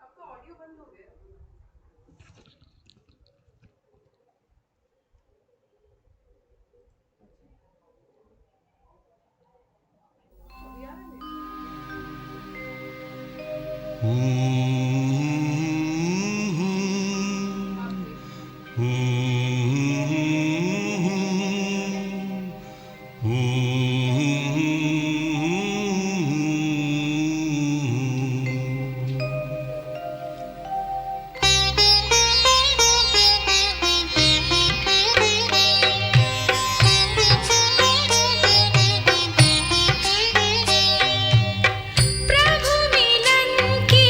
आपका ऑडियो बंद हो गया। अभी आ रहा है? आप प्रभु मिलन की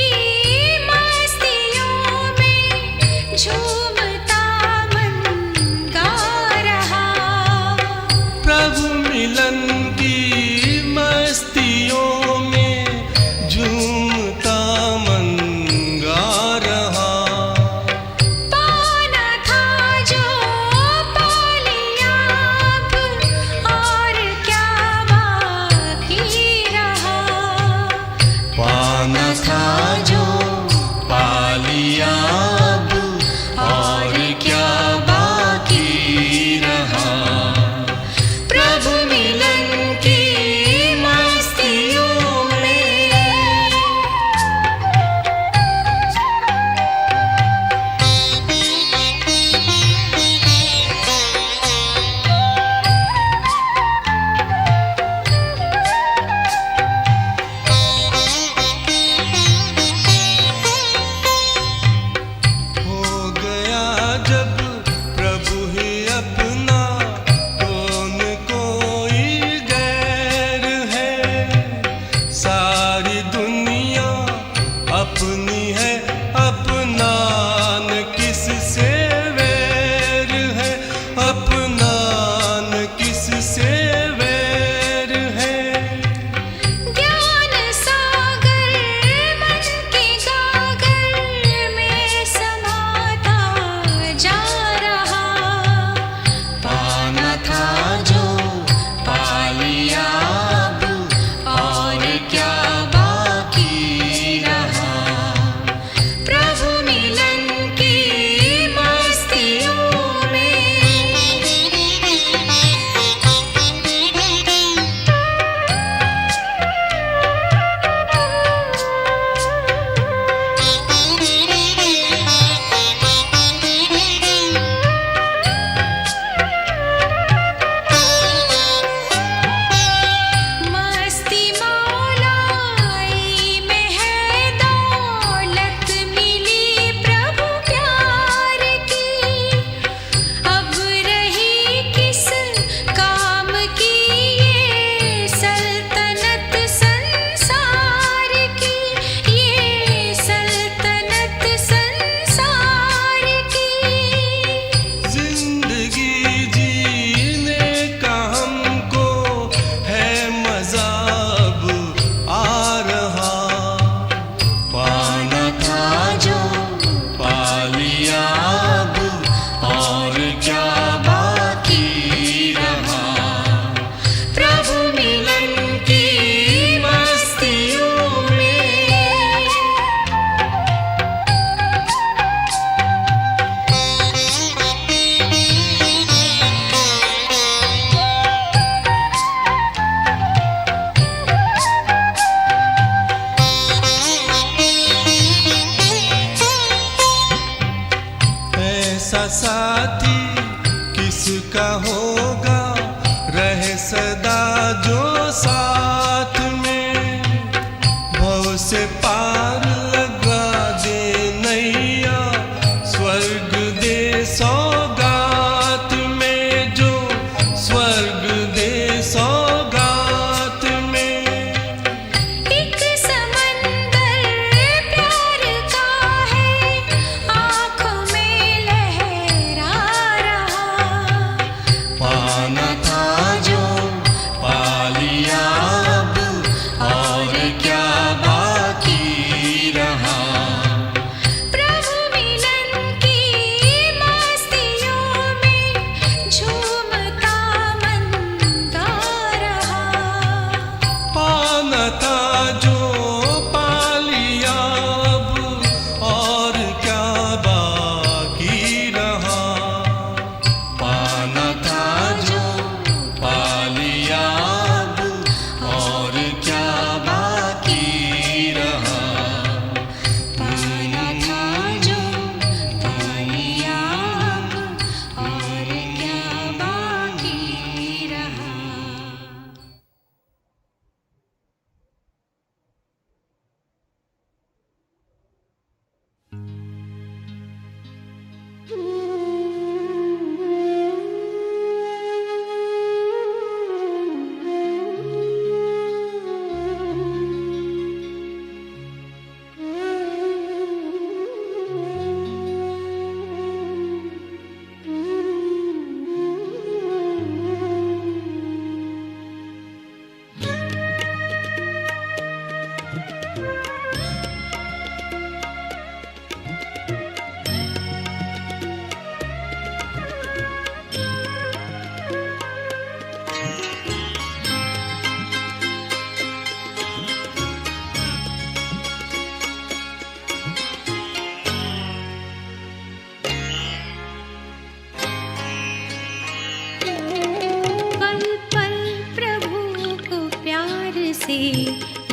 से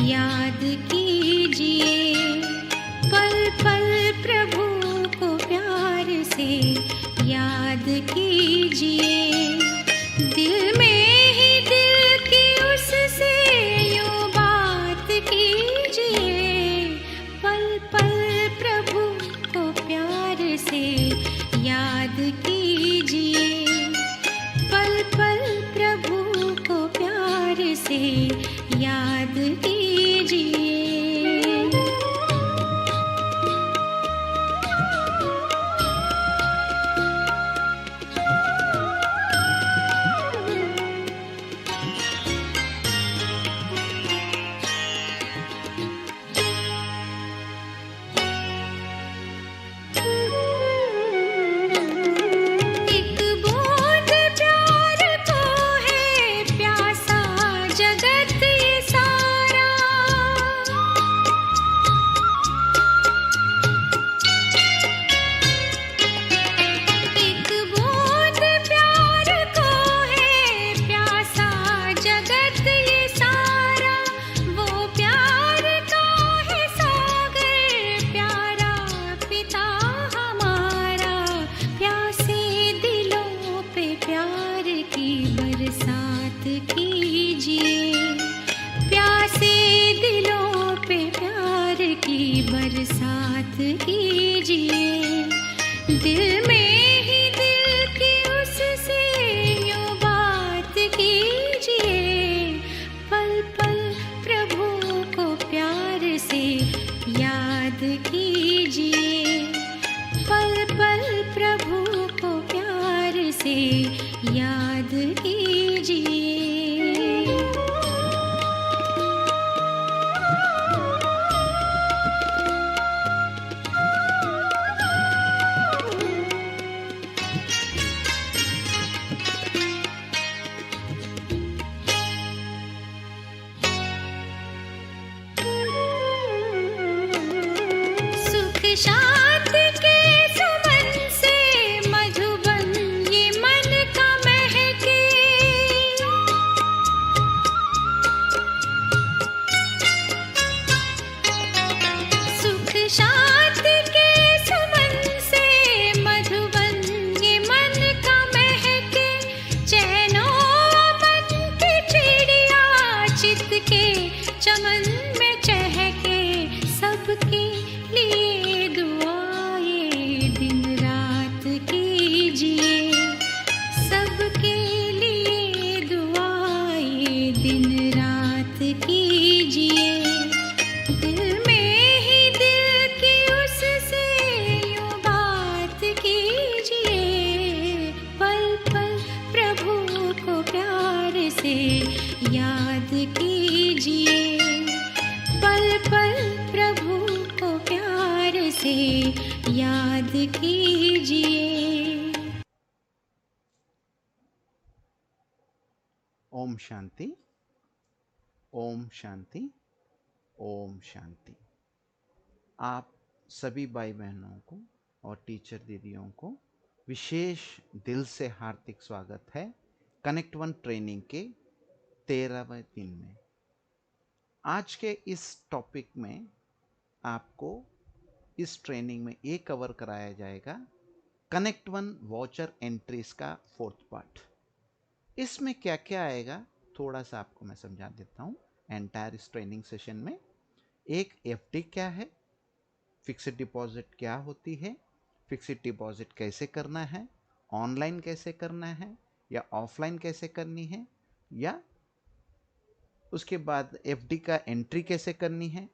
याद कीजिए, पल पल प्रभु को प्यार से याद कीजिए। दिल में ही दिल की उससे यूं बात कीजिए, पल पल प्रभु को प्यार से याद कीजिए, पल पल प्रभु को प्यार से याद कीजिए। एक बूंद प्यार को है प्यासा जगत ये सारा, एक बूंद प्यार को है प्यासा जगत ये सारा, वो प्यार का है सागर प्यारा पिता हमारा। प्यासे दिलों पे प्यार की बरसात कीजिए, प्यासे दिलों पे प्यार की बरसात कीजिए। दिल में ही दिल की उससे यूं बात कीजिए, पल पल प्रभु को प्यार से याद कीजिए, पल पल प्रभु को प्यार से याद कीजिए। सुख शांति के सुमन से मधुबन ये मन का महके, सुख शांति के सुमन से मधुबन ये मन का महके। चैनो अमन की चिड़िया चित के चमन में चहके, सबके लिए दुआएं दिन रात कीजिए, सबके लिए दुआएं दिन रात कीजिए। दिल में ही दिल की उससे यूं बात कीजिए, पल पल प्रभु को प्यार से याद कीजिए, पल पल प्रभु को प्यार से याद कीजिए। ओम शांति, ओम शांति, ओम शांति। आप सभी भाई बहनों को और टीचर दीदियों को विशेष दिल से हार्दिक स्वागत है कनेक्ट वन ट्रेनिंग के 13वें दिन में। आज के इस टॉपिक में आपको इस ट्रेनिंग में ये कवर कराया जाएगा कनेक्ट वन वॉचर एंट्रीज का 4th पार्ट। इसमें क्या क्या आएगा थोड़ा सा आपको मैं समझा देता हूँ एंटायर इस ट्रेनिंग सेशन में। एक एफडी क्या है, फिक्स्ड डिपॉजिट क्या होती है, फिक्स्ड डिपॉजिट कैसे करना है, ऑनलाइन कैसे करना है या ऑफलाइन कैसे करनी है, या उसके बाद एफडी का एंट्री कैसे करनी है,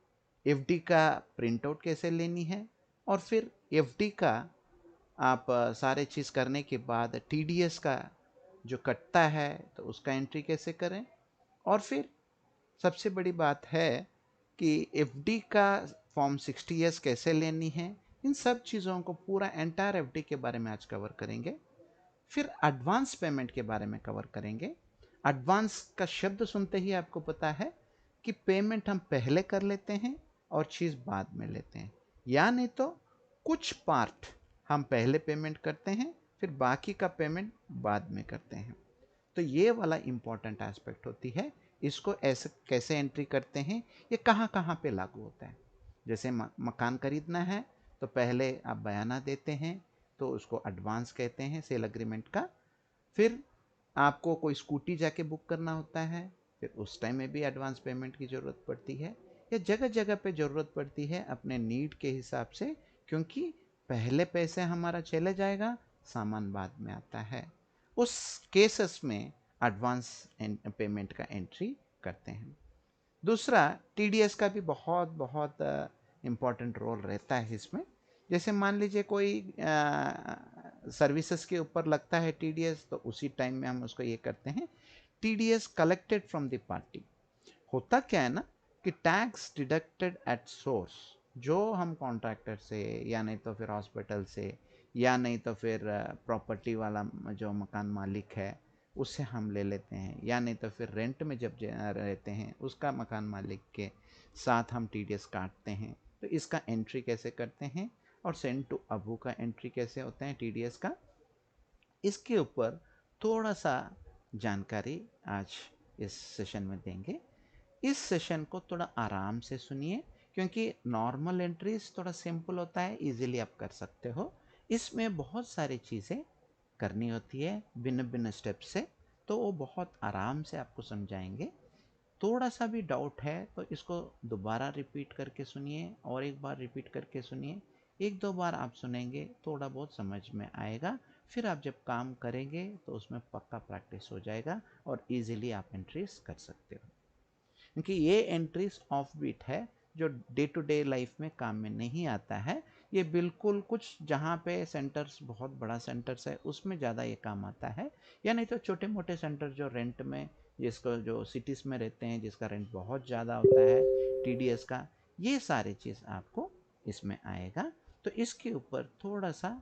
एफडी का प्रिंट आउट कैसे लेनी है, और फिर एफडी का आप सारे चीज़ करने के बाद टीडीएस का जो कटता है तो उसका एंट्री कैसे करें, और फिर सबसे बड़ी बात है कि एफडी का फॉर्म 60S कैसे लेनी है। इन सब चीज़ों को पूरा एंटायर एफडी के बारे में आज कवर करेंगे। फिर एडवांस पेमेंट के बारे में कवर करेंगे। एडवांस का शब्द सुनते ही आपको पता है कि पेमेंट हम पहले कर लेते हैं और चीज़ बाद में लेते हैं, या नहीं तो कुछ पार्ट हम पहले पेमेंट करते हैं फिर बाकी का पेमेंट बाद में करते हैं। तो ये वाला इम्पॉर्टेंट एस्पेक्ट होती है इसको ऐसे कैसे एंट्री करते हैं, ये कहाँ कहाँ पे लागू होता है। जैसे मकान खरीदना है तो पहले आप बयाना देते हैं, तो उसको एडवांस कहते हैं सेल एग्रीमेंट का। फिर आपको कोई स्कूटी जाके बुक करना होता है, फिर उस टाइम में भी एडवांस पेमेंट की ज़रूरत पड़ती है, या जगह जगह पे ज़रूरत पड़ती है अपने नीड के हिसाब से, क्योंकि पहले पैसे हमारा चले जाएगा, सामान बाद में आता है। उस केसेस में एडवांस पेमेंट का एंट्री करते हैं। दूसरा, टीडीएस का भी बहुत बहुत इम्पॉर्टेंट रोल रहता है इसमें। जैसे मान लीजिए कोई सर्विसेज के ऊपर लगता है टीडीएस, तो उसी टाइम में हम उसको ये करते हैं, TDS collected from the party. होता क्या है ना कि टैक्स डिडक्टेड एट सोर्स, जो हम कॉन्ट्रैक्टर से या नहीं तो फिर हॉस्पिटल से या नहीं तो फिर प्रॉपर्टी वाला जो मकान मालिक है उससे हम ले लेते हैं, या नहीं तो फिर रेंट में जब रहते हैं उसका मकान मालिक के साथ हम टीडीएस काटते हैं। तो इसका एंट्री कैसे करते हैं और सेंड टू अबू का एंट्री कैसे होता है टीडीएस का, इसके ऊपर थोड़ा सा जानकारी आज इस सेशन में देंगे। इस सेशन को थोड़ा आराम से सुनिए, क्योंकि नॉर्मल एंट्रीज थोड़ा सिंपल होता है, इजीली आप कर सकते हो। इसमें बहुत सारी चीज़ें करनी होती है भिन्न भिन्न स्टेप से, तो वो बहुत आराम से आपको समझाएंगे। थोड़ा सा भी डाउट है तो इसको दोबारा रिपीट करके सुनिए, और एक बार रिपीट करके सुनिए। एक दो बार आप सुनेंगे, थोड़ा बहुत समझ में आएगा, फिर आप जब काम करेंगे तो उसमें पक्का प्रैक्टिस हो जाएगा और इजीली आप एंट्रीज कर सकते हो। क्योंकि ये एंट्रीज ऑफ बीट है जो डे टू डे लाइफ में काम में नहीं आता है। ये बिल्कुल कुछ जहाँ पे सेंटर्स बहुत बड़ा सेंटर्स है उसमें ज़्यादा ये काम आता है, या नहीं तो छोटे मोटे सेंटर जो रेंट में, जिसको जो सिटीज़ में रहते हैं जिसका रेंट बहुत ज़्यादा होता है टीडीएस का, ये सारी चीज़ आपको इसमें आएगा। तो इसके ऊपर थोड़ा सा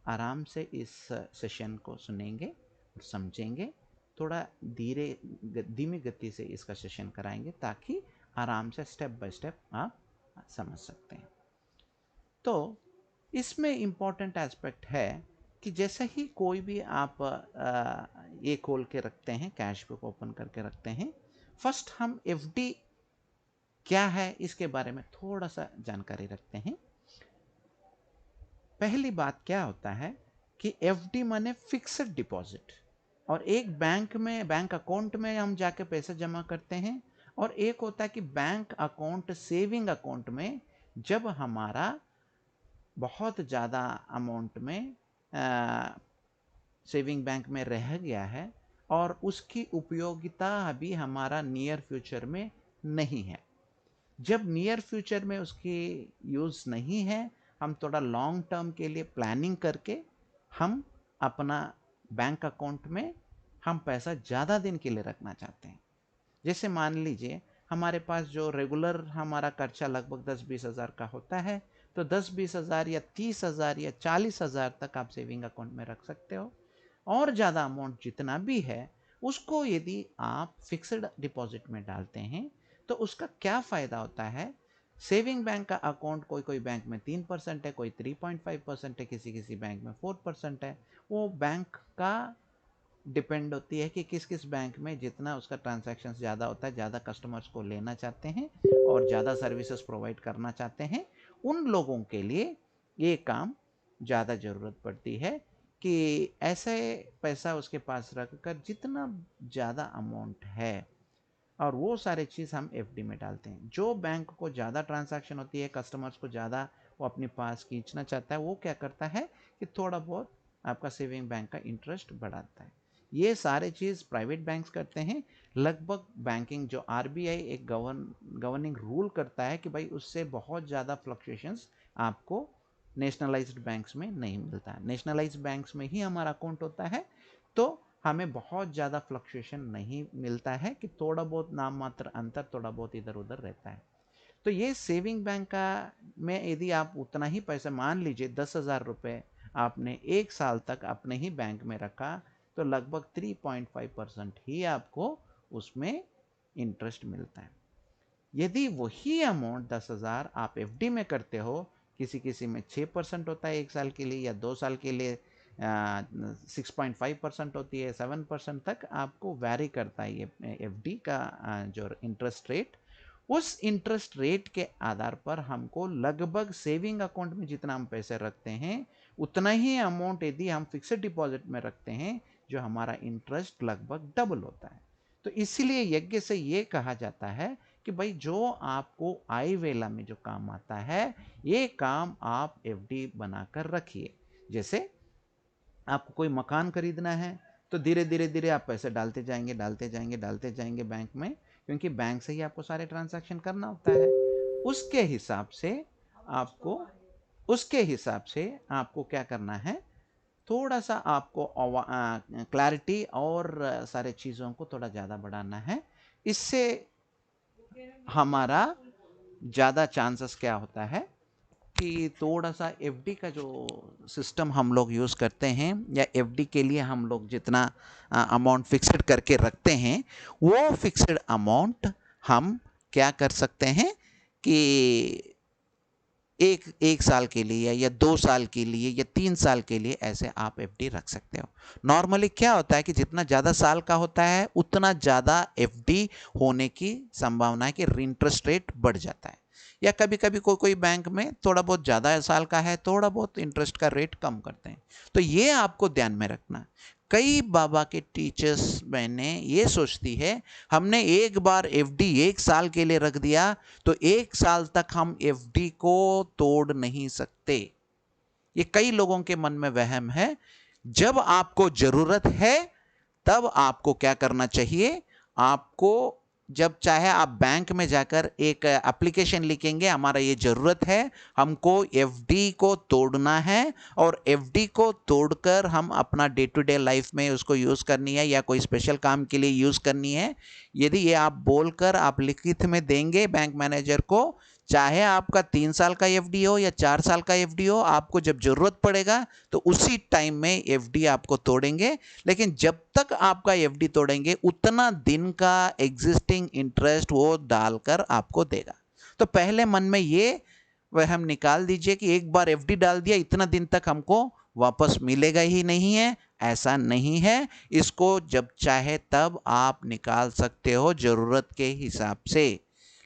आराम से इस सेशन को सुनेंगे और समझेंगे। थोड़ा धीमी गति से इसका सेशन कराएंगे ताकि आराम से स्टेप बाय स्टेप आप समझ सकते हैं। तो इसमें इम्पॉर्टेंट एस्पेक्ट है कि जैसे ही कोई भी आप ये खोल के रखते हैं, कैश बुक ओपन करके रखते हैं, फर्स्ट हम एफडी क्या है इसके बारे में थोड़ा सा जानकारी रखते हैं। पहली बात क्या होता है कि एफडी माने फिक्स्ड डिपॉजिट, और एक बैंक अकाउंट में हम जाके पैसे जमा करते हैं, और एक होता है कि बैंक अकाउंट सेविंग अकाउंट में जब हमारा बहुत ज़्यादा अमाउंट में सेविंग बैंक में रह गया है और उसकी उपयोगिता अभी हमारा नियर फ्यूचर में नहीं है। जब नियर फ्यूचर में उसकी यूज़ नहीं है, हम थोड़ा लॉन्ग टर्म के लिए प्लानिंग करके हम अपना बैंक अकाउंट में हम पैसा ज़्यादा दिन के लिए रखना चाहते हैं। जैसे मान लीजिए हमारे पास जो रेगुलर हमारा खर्चा लगभग 10-20 हज़ार का होता है, तो 10-20 हज़ार या 30 हज़ार या 40 हज़ार तक आप सेविंग अकाउंट में रख सकते हो। और ज़्यादा अमाउंट जितना भी है उसको यदि आप फिक्स्ड डिपॉजिट में डालते हैं तो उसका क्या फ़ायदा होता है। सेविंग बैंक का अकाउंट कोई कोई बैंक में 3% है, कोई 3.5% है, किसी किसी बैंक में 4% है। वो बैंक का डिपेंड होती है कि किस किस बैंक में जितना उसका ट्रांजैक्शन ज़्यादा होता है, ज़्यादा कस्टमर्स को लेना चाहते हैं और ज़्यादा सर्विसेज प्रोवाइड करना चाहते हैं, उन लोगों के लिए ये काम ज़्यादा ज़रूरत पड़ती है कि ऐसे पैसा उसके पास रख कर जितना ज़्यादा अमाउंट है, और वो सारे चीज़ हम एफडी में डालते हैं। जो बैंक को ज़्यादा ट्रांजैक्शन होती है, कस्टमर्स को ज़्यादा वो अपने पास खींचना चाहता है, वो क्या करता है कि थोड़ा बहुत आपका सेविंग बैंक का इंटरेस्ट बढ़ाता है। ये सारे चीज़ प्राइवेट बैंक्स करते हैं। लगभग बैंकिंग जो आरबीआई एक गवर्निंग रूल करता है कि भाई उससे बहुत ज़्यादा फ्लक्चुएशंस आपको नेशनलाइज्ड बैंक्स में नहीं मिलता है। नेशनलाइज्ड बैंक्स में ही हमारा अकाउंट होता है, तो हमें बहुत ज़्यादा फ्लक्चुएशन नहीं मिलता है कि थोड़ा बहुत नाम मात्र अंतर थोड़ा बहुत इधर उधर रहता है। तो ये सेविंग बैंक का में यदि आप उतना ही पैसा, मान लीजिए 10,000 रुपये आपने एक साल तक अपने ही बैंक में रखा, तो लगभग 3.5% ही आपको उसमें इंटरेस्ट मिलता है। यदि वही अमाउंट 10,000 आप एफडी में करते हो, किसी किसी में 6% होता है एक साल के लिए या 2 साल के लिए, 6.5% होती है, 7% तक आपको वैरी करता है ये एफडी का जो इंटरेस्ट रेट। उस इंटरेस्ट रेट के आधार पर हमको लगभग सेविंग अकाउंट में जितना हम पैसे रखते हैं उतना ही अमाउंट यदि हम फिक्स्ड डिपॉजिट में रखते हैं, जो हमारा इंटरेस्ट लगभग डबल होता है। तो इसलिए यज्ञ से ये कहा जाता है कि भाई जो आपको आय वेला में जो काम आता है, ये काम आप एफडी बनाकर रखिए। जैसे आपको कोई मकान खरीदना है तो धीरे धीरे आप पैसे डालते जाएंगे बैंक में, क्योंकि बैंक से ही आपको सारे ट्रांजैक्शन करना होता है। उसके हिसाब से आपको क्या करना है, थोड़ा सा आपको क्लैरिटी और सारे चीज़ों को थोड़ा ज़्यादा बढ़ाना है। इससे हमारा ज़्यादा चांसेस क्या होता है कि थोड़ा सा एफडी का जो सिस्टम हम लोग यूज़ करते हैं, या एफडी के लिए हम लोग जितना अमाउंट फिक्स्ड करके रखते हैं, वो फिक्स्ड अमाउंट हम क्या कर सकते हैं कि एक साल के लिए या 2 साल के लिए या 3 साल के लिए ऐसे आप एफडी रख सकते हो। नॉर्मली क्या होता है कि जितना ज़्यादा साल का होता है उतना ज़्यादा एफडी होने की संभावना है कि इंटरेस्ट रेट बढ़ जाता है, या कभी कभी कोई बैंक में थोड़ा बहुत ज़्यादा साल का है, थोड़ा बहुत इंटरेस्ट का रेट कम करते हैं। तो ये आपको ध्यान में रखना। कई बाबा के टीचर्स बहनें ये सोचती है हमने एक बार एफडी 1 साल के लिए रख दिया तो 1 साल तक हम एफडी को तोड़ नहीं सकते। ये कई लोगों के मन में वहम है। जब आपको जरूरत है तब आपको क्या करना चाहिए, आपको जब चाहे आप बैंक में जाकर एक एप्लीकेशन लिखेंगे, हमारा ये ज़रूरत है, हमको एफडी को तोड़ना है और एफडी को तोड़कर हम अपना डे टू डे लाइफ में उसको यूज़ करनी है या कोई स्पेशल काम के लिए यूज़ करनी है। यदि ये आप बोलकर आप लिखित में देंगे बैंक मैनेजर को, चाहे आपका 3 साल का एफडी हो या 4 साल का एफडी हो, आपको जब ज़रूरत पड़ेगा तो उसी टाइम में एफडी आपको तोड़ेंगे। लेकिन जब तक आपका एफडी तोड़ेंगे उतना दिन का एग्जिस्टिंग इंटरेस्ट वो डालकर आपको देगा। तो पहले मन में ये वह हम निकाल दीजिए कि एक बार एफडी डाल दिया इतना दिन तक हमको वापस मिलेगा ही नहीं है। ऐसा नहीं है, इसको जब चाहे तब आप निकाल सकते हो ज़रूरत के हिसाब से।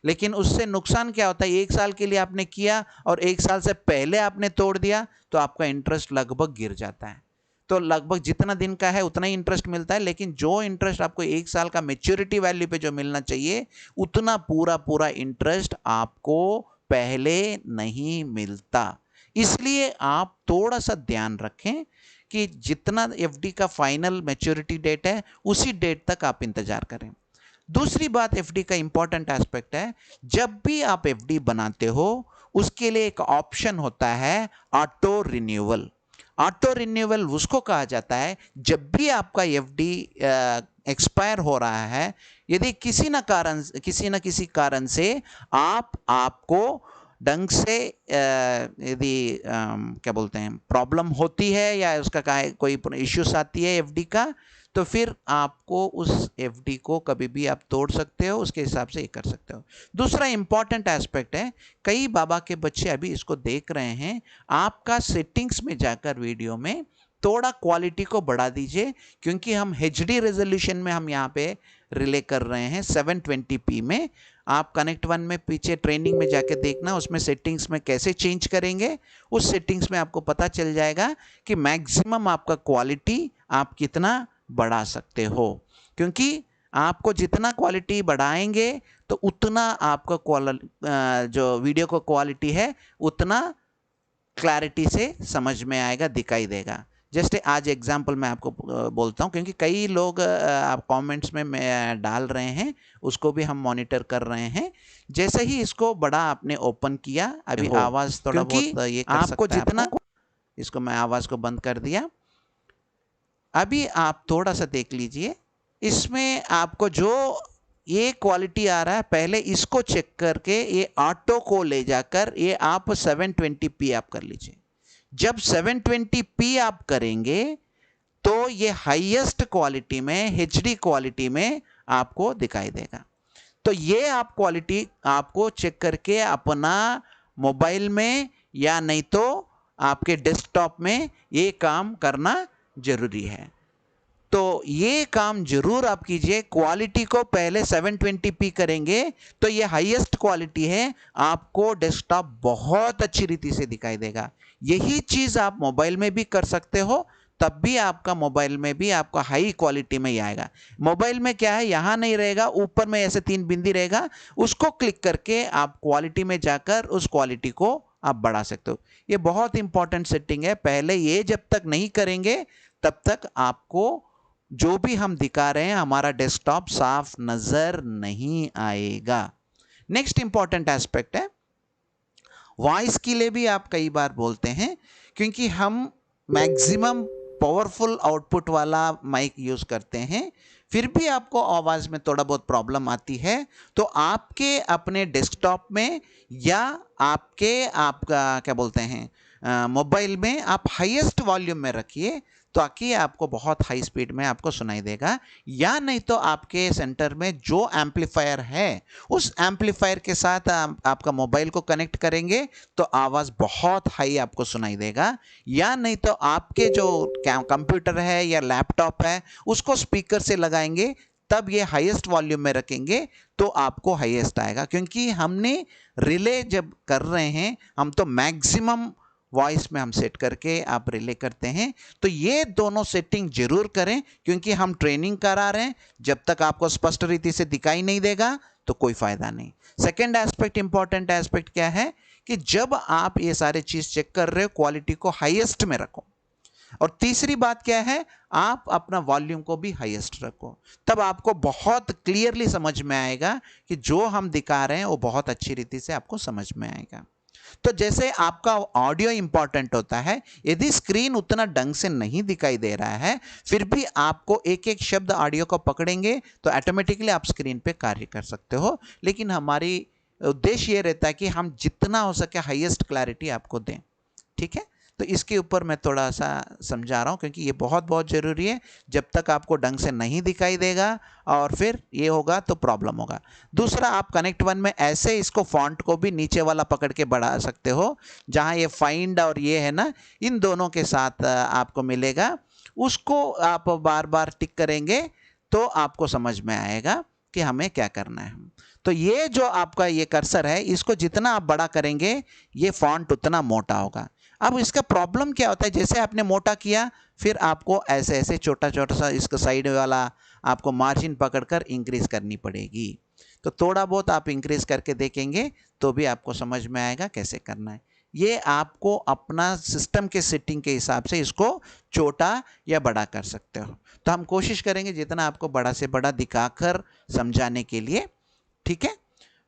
लेकिन उससे नुकसान क्या होता है, 1 साल के लिए आपने किया और 1 साल से पहले आपने तोड़ दिया तो आपका इंटरेस्ट लगभग गिर जाता है। तो लगभग जितना दिन का है उतना ही इंटरेस्ट मिलता है, लेकिन जो इंटरेस्ट आपको 1 साल का मैच्योरिटी वैल्यू पे जो मिलना चाहिए उतना पूरा इंटरेस्ट आपको पहले नहीं मिलता। इसलिए आप थोड़ा सा ध्यान रखें कि जितना एफडी का फाइनल मैच्योरिटी डेट है उसी डेट तक आप इंतजार करें। दूसरी बात एफडी का इंपॉर्टेंट एस्पेक्ट है, जब भी आप एफडी बनाते हो उसके लिए एक ऑप्शन होता है ऑटो रिन्यूअल। ऑटो रिन्यूअल उसको कहा जाता है जब भी आपका एफडी एक्सपायर हो रहा है, यदि किसी न किसी कारण से आपको ढंग से यदि क्या बोलते हैं प्रॉब्लम होती है या उसका कोई इश्यूज आती है एफडी का, तो फिर आपको उस एफडी को कभी भी आप तोड़ सकते हो, उसके हिसाब से ये कर सकते हो। दूसरा इंपॉर्टेंट एस्पेक्ट है, कई बाबा के बच्चे अभी इसको देख रहे हैं, आपका सेटिंग्स में जाकर वीडियो में थोड़ा क्वालिटी को बढ़ा दीजिए, क्योंकि हम एचडी रेजोल्यूशन में हम यहाँ पे रिले कर रहे हैं 720p में। आप कनेक्ट वन में पीछे ट्रेनिंग में जाके देखना, उसमें सेटिंग्स में कैसे चेंज करेंगे, उस सेटिंग्स में आपको पता चल जाएगा कि मैक्सिमम आपका क्वालिटी आप कितना बढ़ा सकते हो। क्योंकि आपको जितना क्वालिटी बढ़ाएंगे तो उतना आपका जो वीडियो का क्वालिटी है उतना क्लैरिटी से समझ में आएगा, दिखाई देगा। जस्ट आज एग्जांपल मैं आपको बोलता हूँ, क्योंकि कई लोग आप कमेंट्स में डाल रहे हैं, उसको भी हम मॉनिटर कर रहे हैं। जैसे ही इसको बड़ा आपने ओपन किया, अभी आवाज़ थोड़ा बहुत ये कर आपको जितना, इसको मैं आवाज़ को बंद कर दिया। अभी आप थोड़ा सा देख लीजिए, इसमें आपको जो ये क्वालिटी आ रहा है, पहले इसको चेक करके ये ऑटो को ले जाकर ये आप 720p आप कर लीजिए। जब 720p आप करेंगे तो ये हाईएस्ट क्वालिटी में, एचडी क्वालिटी में आपको दिखाई देगा। तो ये आप क्वालिटी आपको चेक करके अपना मोबाइल में या नहीं तो आपके डेस्कटॉप में ये काम करना जरूरी है। तो ये काम जरूर आप कीजिए। क्वालिटी को पहले 720p करेंगे तो ये हाईएस्ट क्वालिटी है, आपको डेस्कटॉप बहुत अच्छी रीति से दिखाई देगा। यही चीज़ आप मोबाइल में भी कर सकते हो, तब भी आपका मोबाइल में भी आपका हाई क्वालिटी में ही आएगा। मोबाइल में क्या है, यहाँ नहीं रहेगा, ऊपर में ऐसे 3 बिंदी रहेगा, उसको क्लिक करके आप क्वालिटी में जाकर उस क्वालिटी को आप बढ़ा सकते हो। ये बहुत इंपॉर्टेंट सेटिंग है। पहले ये जब तक नहीं करेंगे तब तक आपको जो भी हम दिखा रहे हैं हमारा डेस्कटॉप साफ नजर नहीं आएगा। नेक्स्ट इंपॉर्टेंट एस्पेक्ट है वॉइस के लिए भी आप कई बार बोलते हैं, क्योंकि हम मैक्सिमम पावरफुल आउटपुट वाला माइक यूज करते हैं, फिर भी आपको आवाज में थोड़ा बहुत प्रॉब्लम आती है, तो आपके अपने डेस्कटॉप में या आपका क्या बोलते हैं मोबाइल में आप हाईएस्ट वॉल्यूम में रखिए, ताकि आपको बहुत हाई स्पीड में आपको सुनाई देगा। या नहीं तो आपके सेंटर में जो एम्पलीफायर है उस एम्पलीफायर के साथ आपका मोबाइल को कनेक्ट करेंगे तो आवाज़ बहुत हाई आपको सुनाई देगा। या नहीं तो आपके जो कंप्यूटर है या लैपटॉप है उसको स्पीकर से लगाएंगे, तब ये हाईएस्ट वॉल्यूम में रखेंगे तो आपको हाईएस्ट आएगा। क्योंकि हमने रिले जब कर रहे हैं हम तो मैक्सिमम वॉइस में हम सेट करके आप रिले करते हैं, तो ये दोनों सेटिंग जरूर करें, क्योंकि हम ट्रेनिंग करा रहे हैं। जब तक आपको स्पष्ट रीति से दिखाई नहीं देगा तो कोई फायदा नहीं। सेकंड एस्पेक्ट, इंपॉर्टेंट एस्पेक्ट क्या है कि जब आप ये सारे चीज चेक कर रहे हो क्वालिटी को हाईएस्ट में रखो। और तीसरी बात क्या है, आप अपना वॉल्यूम को भी हाईएस्ट रखो, तब आपको बहुत क्लियरली समझ में आएगा कि जो हम दिखा रहे हैं वो बहुत अच्छी रीति से आपको समझ में आएगा। तो जैसे आपका ऑडियो इंपॉर्टेंट होता है, यदि स्क्रीन उतना ढंग से नहीं दिखाई दे रहा है फिर भी आपको एक एक शब्द ऑडियो को पकड़ेंगे तो ऑटोमेटिकली आप स्क्रीन पे कार्य कर सकते हो। लेकिन हमारी उद्देश्य ये रहता है कि हम जितना हो सके हाईएस्ट क्लैरिटी आपको दें। ठीक है, तो इसके ऊपर मैं थोड़ा सा समझा रहा हूँ, क्योंकि ये बहुत बहुत ज़रूरी है। जब तक आपको ढंग से नहीं दिखाई देगा और फिर ये होगा तो प्रॉब्लम होगा। दूसरा, आप कनेक्ट वन में ऐसे इसको फॉन्ट को भी नीचे वाला पकड़ के बढ़ा सकते हो, जहाँ ये फाइंड और ये है ना, इन दोनों के साथ आपको मिलेगा, उसको आप बार बार टिक करेंगे तो आपको समझ में आएगा कि हमें क्या करना है। तो ये जो आपका ये कर्सर है, इसको जितना आप बड़ा करेंगे ये फॉन्ट उतना मोटा होगा। अब इसका प्रॉब्लम क्या होता है, जैसे आपने मोटा किया फिर आपको ऐसे ऐसे छोटा छोटा सा इसका साइड वाला आपको मार्जिन पकड़कर इंक्रीज करनी पड़ेगी। तो थोड़ा बहुत आप इंक्रीज करके देखेंगे तो भी आपको समझ में आएगा कैसे करना है। ये आपको अपना सिस्टम के सेटिंग के हिसाब से इसको छोटा या बड़ा कर सकते हो। तो हम कोशिश करेंगे जितना आपको बड़ा से बड़ा दिखाकर समझाने के लिए। ठीक है,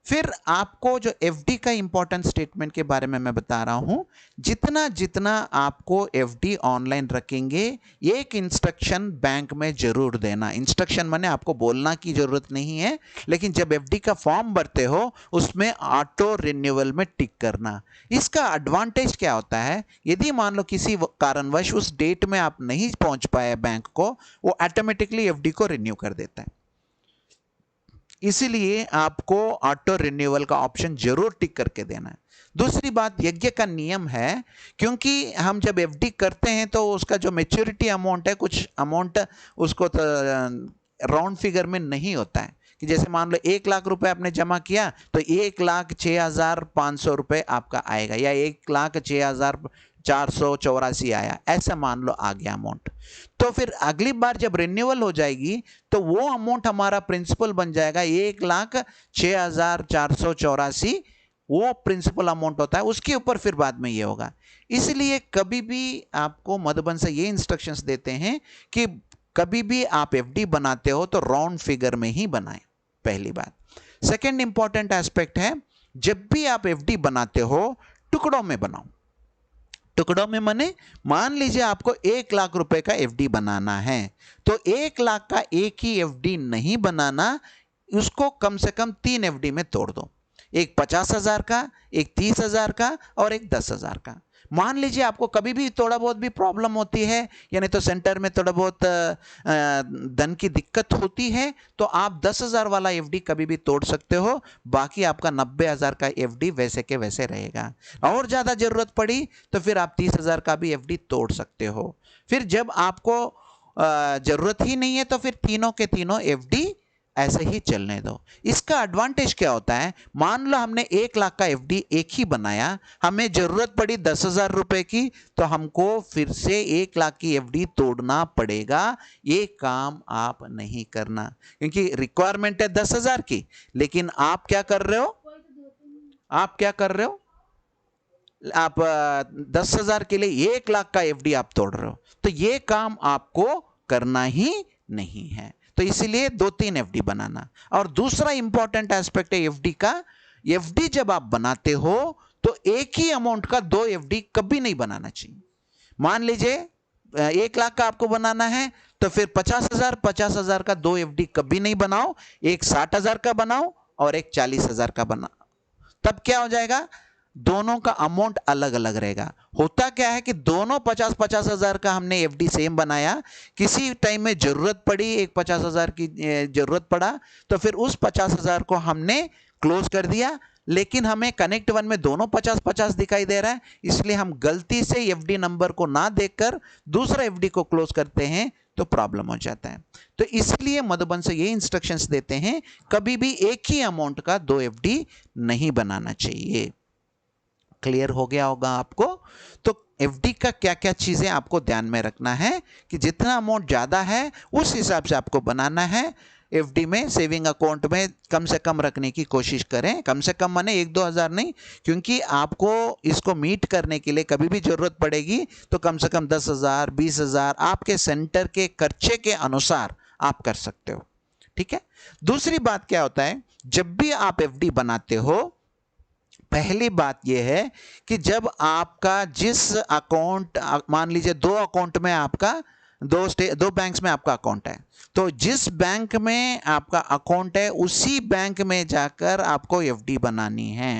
फिर आपको जो एफडी का इंपॉर्टेंट स्टेटमेंट के बारे में मैं बता रहा हूं, जितना जितना आपको एफडी ऑनलाइन रखेंगे एक इंस्ट्रक्शन बैंक में जरूर देना। इंस्ट्रक्शन माने आपको बोलना की जरूरत नहीं है, लेकिन जब एफडी का फॉर्म भरते हो उसमें ऑटो रिन्यूअल में टिक करना। इसका एडवांटेज क्या होता है, यदि मान लो किसी कारणवश उस डेट में आप नहीं पहुंच पाए बैंक को, वो ऑटोमेटिकली एफडी को रिन्यू कर देता है। इसीलिए आपको ऑटो रिन्यूअल का ऑप्शन जरूर टिक करके देना है। दूसरी बात, यज्ञ का नियम है, क्योंकि हम जब एफडी करते हैं तो उसका जो मैच्योरिटी अमाउंट है, कुछ अमाउंट उसको राउंड फिगर में नहीं होता है, कि जैसे मान लो 1 लाख रुपए आपने जमा किया तो 1,06,500 रुपए आपका आएगा, या 1,06,484 आया, ऐसा मान लो आ गया अमाउंट। तो फिर अगली बार जब रिन्यूअल हो जाएगी तो वो अमाउंट हमारा प्रिंसिपल बन जाएगा 1,06,484, वो प्रिंसिपल अमाउंट होता है, उसके ऊपर फिर बाद में ये होगा। इसलिए कभी भी आपको मधुबन से ये इंस्ट्रक्शंस देते हैं कि कभी भी आप एफडी बनाते हो तो राउंड फिगर में ही बनाएं, पहली बात। सेकंड इंपॉर्टेंट एस्पेक्ट है, जब भी आप एफडी बनाते हो टुकड़ों में बनाओ। टुकड़ों में माने, मान लीजिए आपको 1 लाख रुपए का एफडी बनाना है, तो 1 लाख का एक ही एफडी नहीं बनाना, उसको कम से कम 3 एफडी में तोड़ दो, एक 50,000 का, एक 30,000 का और एक 10,000 का। मान लीजिए आपको कभी भी थोड़ा बहुत भी प्रॉब्लम होती है, यानी तो सेंटर में थोड़ा बहुत धन की दिक्कत होती है, तो आप 10,000 वाला एफडी कभी भी तोड़ सकते हो, बाकी आपका 90,000 का एफडी वैसे के वैसे रहेगा। और ज़्यादा ज़रूरत पड़ी तो फिर आप 30,000 का भी एफडी तोड़ सकते हो। फिर जब आपको ज़रूरत ही नहीं है तो फिर तीनों के तीनों एफडी ऐसे ही चलने दो। इसका एडवांटेज क्या होता है, मान लो हमने 1 लाख का एफडी एक ही बनाया, हमें जरूरत पड़ी 10,000 रुपए की, तो हमको फिर से 1 लाख की एफडी तोड़ना पड़ेगा। ये काम आप नहीं करना, क्योंकि रिक्वायरमेंट है 10,000 की, लेकिन आप क्या कर रहे हो, आप 10,000 के लिए 1 लाख का एफडी आप तोड़ रहे हो, तो ये काम आपको करना ही नहीं है। तो इसीलिए 2-3 एफडी बनाना। और दूसरा इंपॉर्टेंट एस्पेक्ट है एफडी का, एफडी जब आप बनाते हो तो एक ही अमाउंट का 2 एफडी कभी नहीं बनाना चाहिए। मान लीजिए 1 लाख का आपको बनाना है, तो फिर 50,000 का 2 एफडी कभी नहीं बनाओ, एक 60,000 का बनाओ और एक 40,000 का बनाओ। तब क्या हो जाएगा, दोनों का अमाउंट अलग अलग रहेगा। होता क्या है कि दोनों 50-50 हज़ार का हमने एफडी सेम बनाया, किसी टाइम में जरूरत पड़ी, एक 50,000 की जरूरत पड़ा, तो फिर उस 50,000 को हमने क्लोज कर दिया, लेकिन हमें कनेक्ट वन में दोनों 50-50 दिखाई दे रहा है, इसलिए हम गलती से एफडी नंबर को ना देखकर दूसरा एफडी को क्लोज करते हैं तो प्रॉब्लम हो जाता है। तो इसलिए मधुबन से ये इंस्ट्रक्शंस देते हैं, कभी भी एक ही अमाउंट का 2 एफडी नहीं बनाना चाहिए। क्लियर हो गया होगा आपको। तो एफडी का क्या क्या चीजें आपको ध्यान में रखना है कि जितना अमाउंट ज्यादा है उस हिसाब से आपको बनाना है। एफडी में, सेविंग अकाउंट में कम से कम रखने की कोशिश करें, कम से कम माने 1-2 हज़ार नहीं, क्योंकि आपको इसको मीट करने के लिए कभी भी जरूरत पड़ेगी तो कम से कम 10,000, 20,000 आपके सेंटर के खर्चे के अनुसार आप कर सकते हो। ठीक है। दूसरी बात क्या होता है, जब भी आप एफडी बनाते हो, पहली बात यह है कि जब आपका जिस अकाउंट, मान लीजिए 2 अकाउंट में आपका दो बैंक्स में आपका अकाउंट है, तो जिस बैंक में आपका अकाउंट है उसी बैंक में जाकर आपको एफडी बनानी है।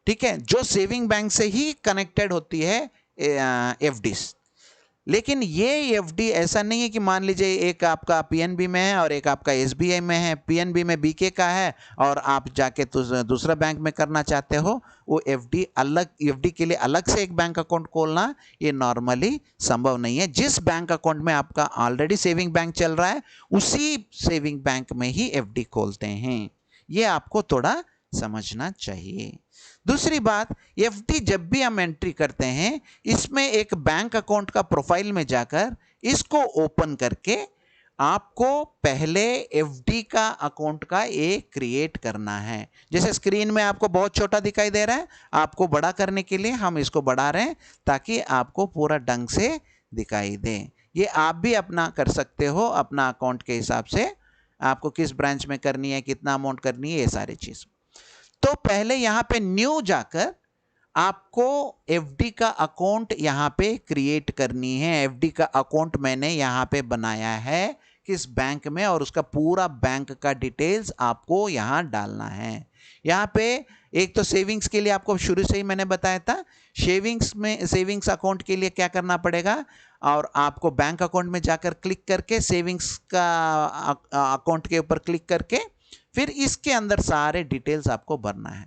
ठीक है, जो सेविंग बैंक से ही कनेक्टेड होती है एफडी। लेकिन ये एफडी ऐसा नहीं है कि मान लीजिए एक आपका पीएनबी में है और एक आपका एसबीआई में है, पीएनबी में बीके का है और आप जाके दूसरा बैंक में करना चाहते हो, वो एफडी अलग, एफडी के लिए अलग से एक बैंक अकाउंट खोलना ये नॉर्मली संभव नहीं है। जिस बैंक अकाउंट में आपका ऑलरेडी सेविंग बैंक चल रहा है उसी सेविंग बैंक में ही एफडी खोलते हैं, ये आपको थोड़ा समझना चाहिए। दूसरी बात, एफडी जब भी हम एंट्री करते हैं, इसमें एक बैंक अकाउंट का प्रोफाइल में जाकर इसको ओपन करके आपको पहले एफडी का अकाउंट का एक क्रिएट करना है। जैसे स्क्रीन में आपको बहुत छोटा दिखाई दे रहा है, आपको बड़ा करने के लिए हम इसको बढ़ा रहे हैं ताकि आपको पूरा ढंग से दिखाई दे। ये आप भी अपना कर सकते हो, अपना अकाउंट के हिसाब से, आपको किस ब्रांच में करनी है, कितना अमाउंट करनी है, ये सारी चीज़। तो पहले यहाँ पे न्यू जाकर आपको एफडी का अकाउंट यहाँ पे क्रिएट करनी है। एफडी का अकाउंट मैंने यहाँ पे बनाया है किस बैंक में, और उसका पूरा बैंक का डिटेल्स आपको यहाँ डालना है। यहाँ पे एक तो सेविंग्स के लिए आपको शुरू से ही मैंने बताया था, सेविंग्स अकाउंट के लिए क्या करना पड़ेगा, और आपको बैंक अकाउंट में जाकर क्लिक करके सेविंग्स का अकाउंट के ऊपर क्लिक करके फिर इसके अंदर सारे डिटेल्स आपको भरना है।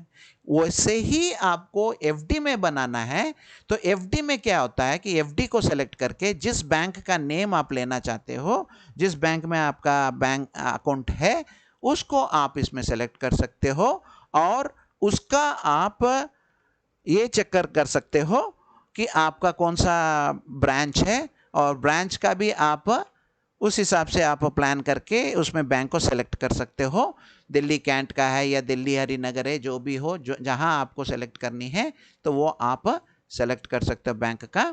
वैसे ही आपको एफडी में बनाना है। तो एफडी में क्या होता है कि एफडी को सेलेक्ट करके जिस बैंक का नेम आप लेना चाहते हो, जिस बैंक में आपका बैंक अकाउंट है, उसको आप इसमें सेलेक्ट कर सकते हो और उसका आप ये चेक कर सकते हो कि आपका कौन सा ब्रांच है, और ब्रांच का भी आप उस हिसाब से आप प्लान करके उसमें बैंक को सेलेक्ट कर सकते हो। दिल्ली कैंट का है या दिल्ली हरिनगर है, जो भी हो, जो जहां आपको सेलेक्ट करनी है तो वो आप सेलेक्ट कर सकते हो बैंक का।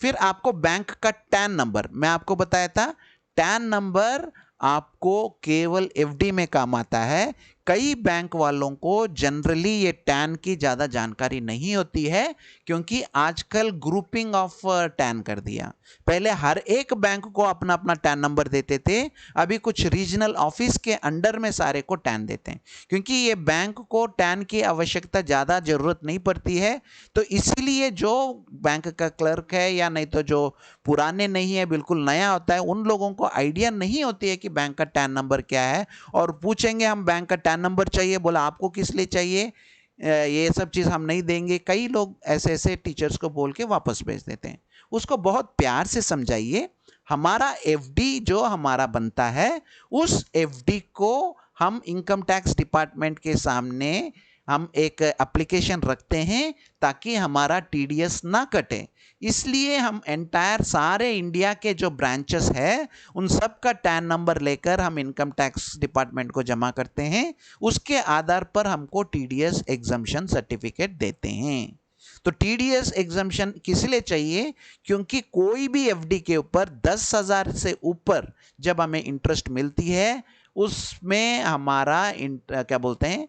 फिर आपको बैंक का टैन नंबर, मैं आपको बताया था टैन नंबर आपको केवल एफडी में काम आता है, कई बैंक वालों को जनरली ये टैन की ज़्यादा जानकारी नहीं होती है, क्योंकि आजकल ग्रुपिंग ऑफ टैन कर दिया। पहले हर एक बैंक को अपना अपना टैन नंबर देते थे, अभी कुछ रीजनल ऑफिस के अंडर में सारे को टैन देते हैं, क्योंकि ये बैंक को टैन की आवश्यकता ज़्यादा ज़रूरत नहीं पड़ती है। तो इसलिए जो बैंक का क्लर्क है या नहीं तो जो पुराने नहीं है, बिल्कुल नया होता है, उन लोगों को आइडिया नहीं होती है कि बैंक का टैन नंबर क्या है, और पूछेंगे हम बैंक का टैन नंबर चाहिए, बोला आपको किस लिए चाहिए, ये सब चीज़ हम नहीं देंगे। कई लोग ऐसे ऐसे टीचर्स को बोल के वापस भेज देते हैं। उसको बहुत प्यार से समझाइए, हमारा एफडी जो हमारा बनता है, उस एफडी को हम इनकम टैक्स डिपार्टमेंट के सामने हम एक एप्लीकेशन रखते हैं ताकि हमारा टीडीएस ना कटे। इसलिए हम एंटायर सारे इंडिया के जो ब्रांचेस है उन सब का टैन नंबर लेकर हम इनकम टैक्स डिपार्टमेंट को जमा करते हैं, उसके आधार पर हमको टीडीएस एग्जम्पशन सर्टिफिकेट देते हैं। तो टीडीएस एग्जम्पशन किस लिए चाहिए, क्योंकि कोई भी एफडी के ऊपर 10,000 से ऊपर जब हमें इंटरेस्ट मिलती है उसमें हमारा क्या बोलते हैं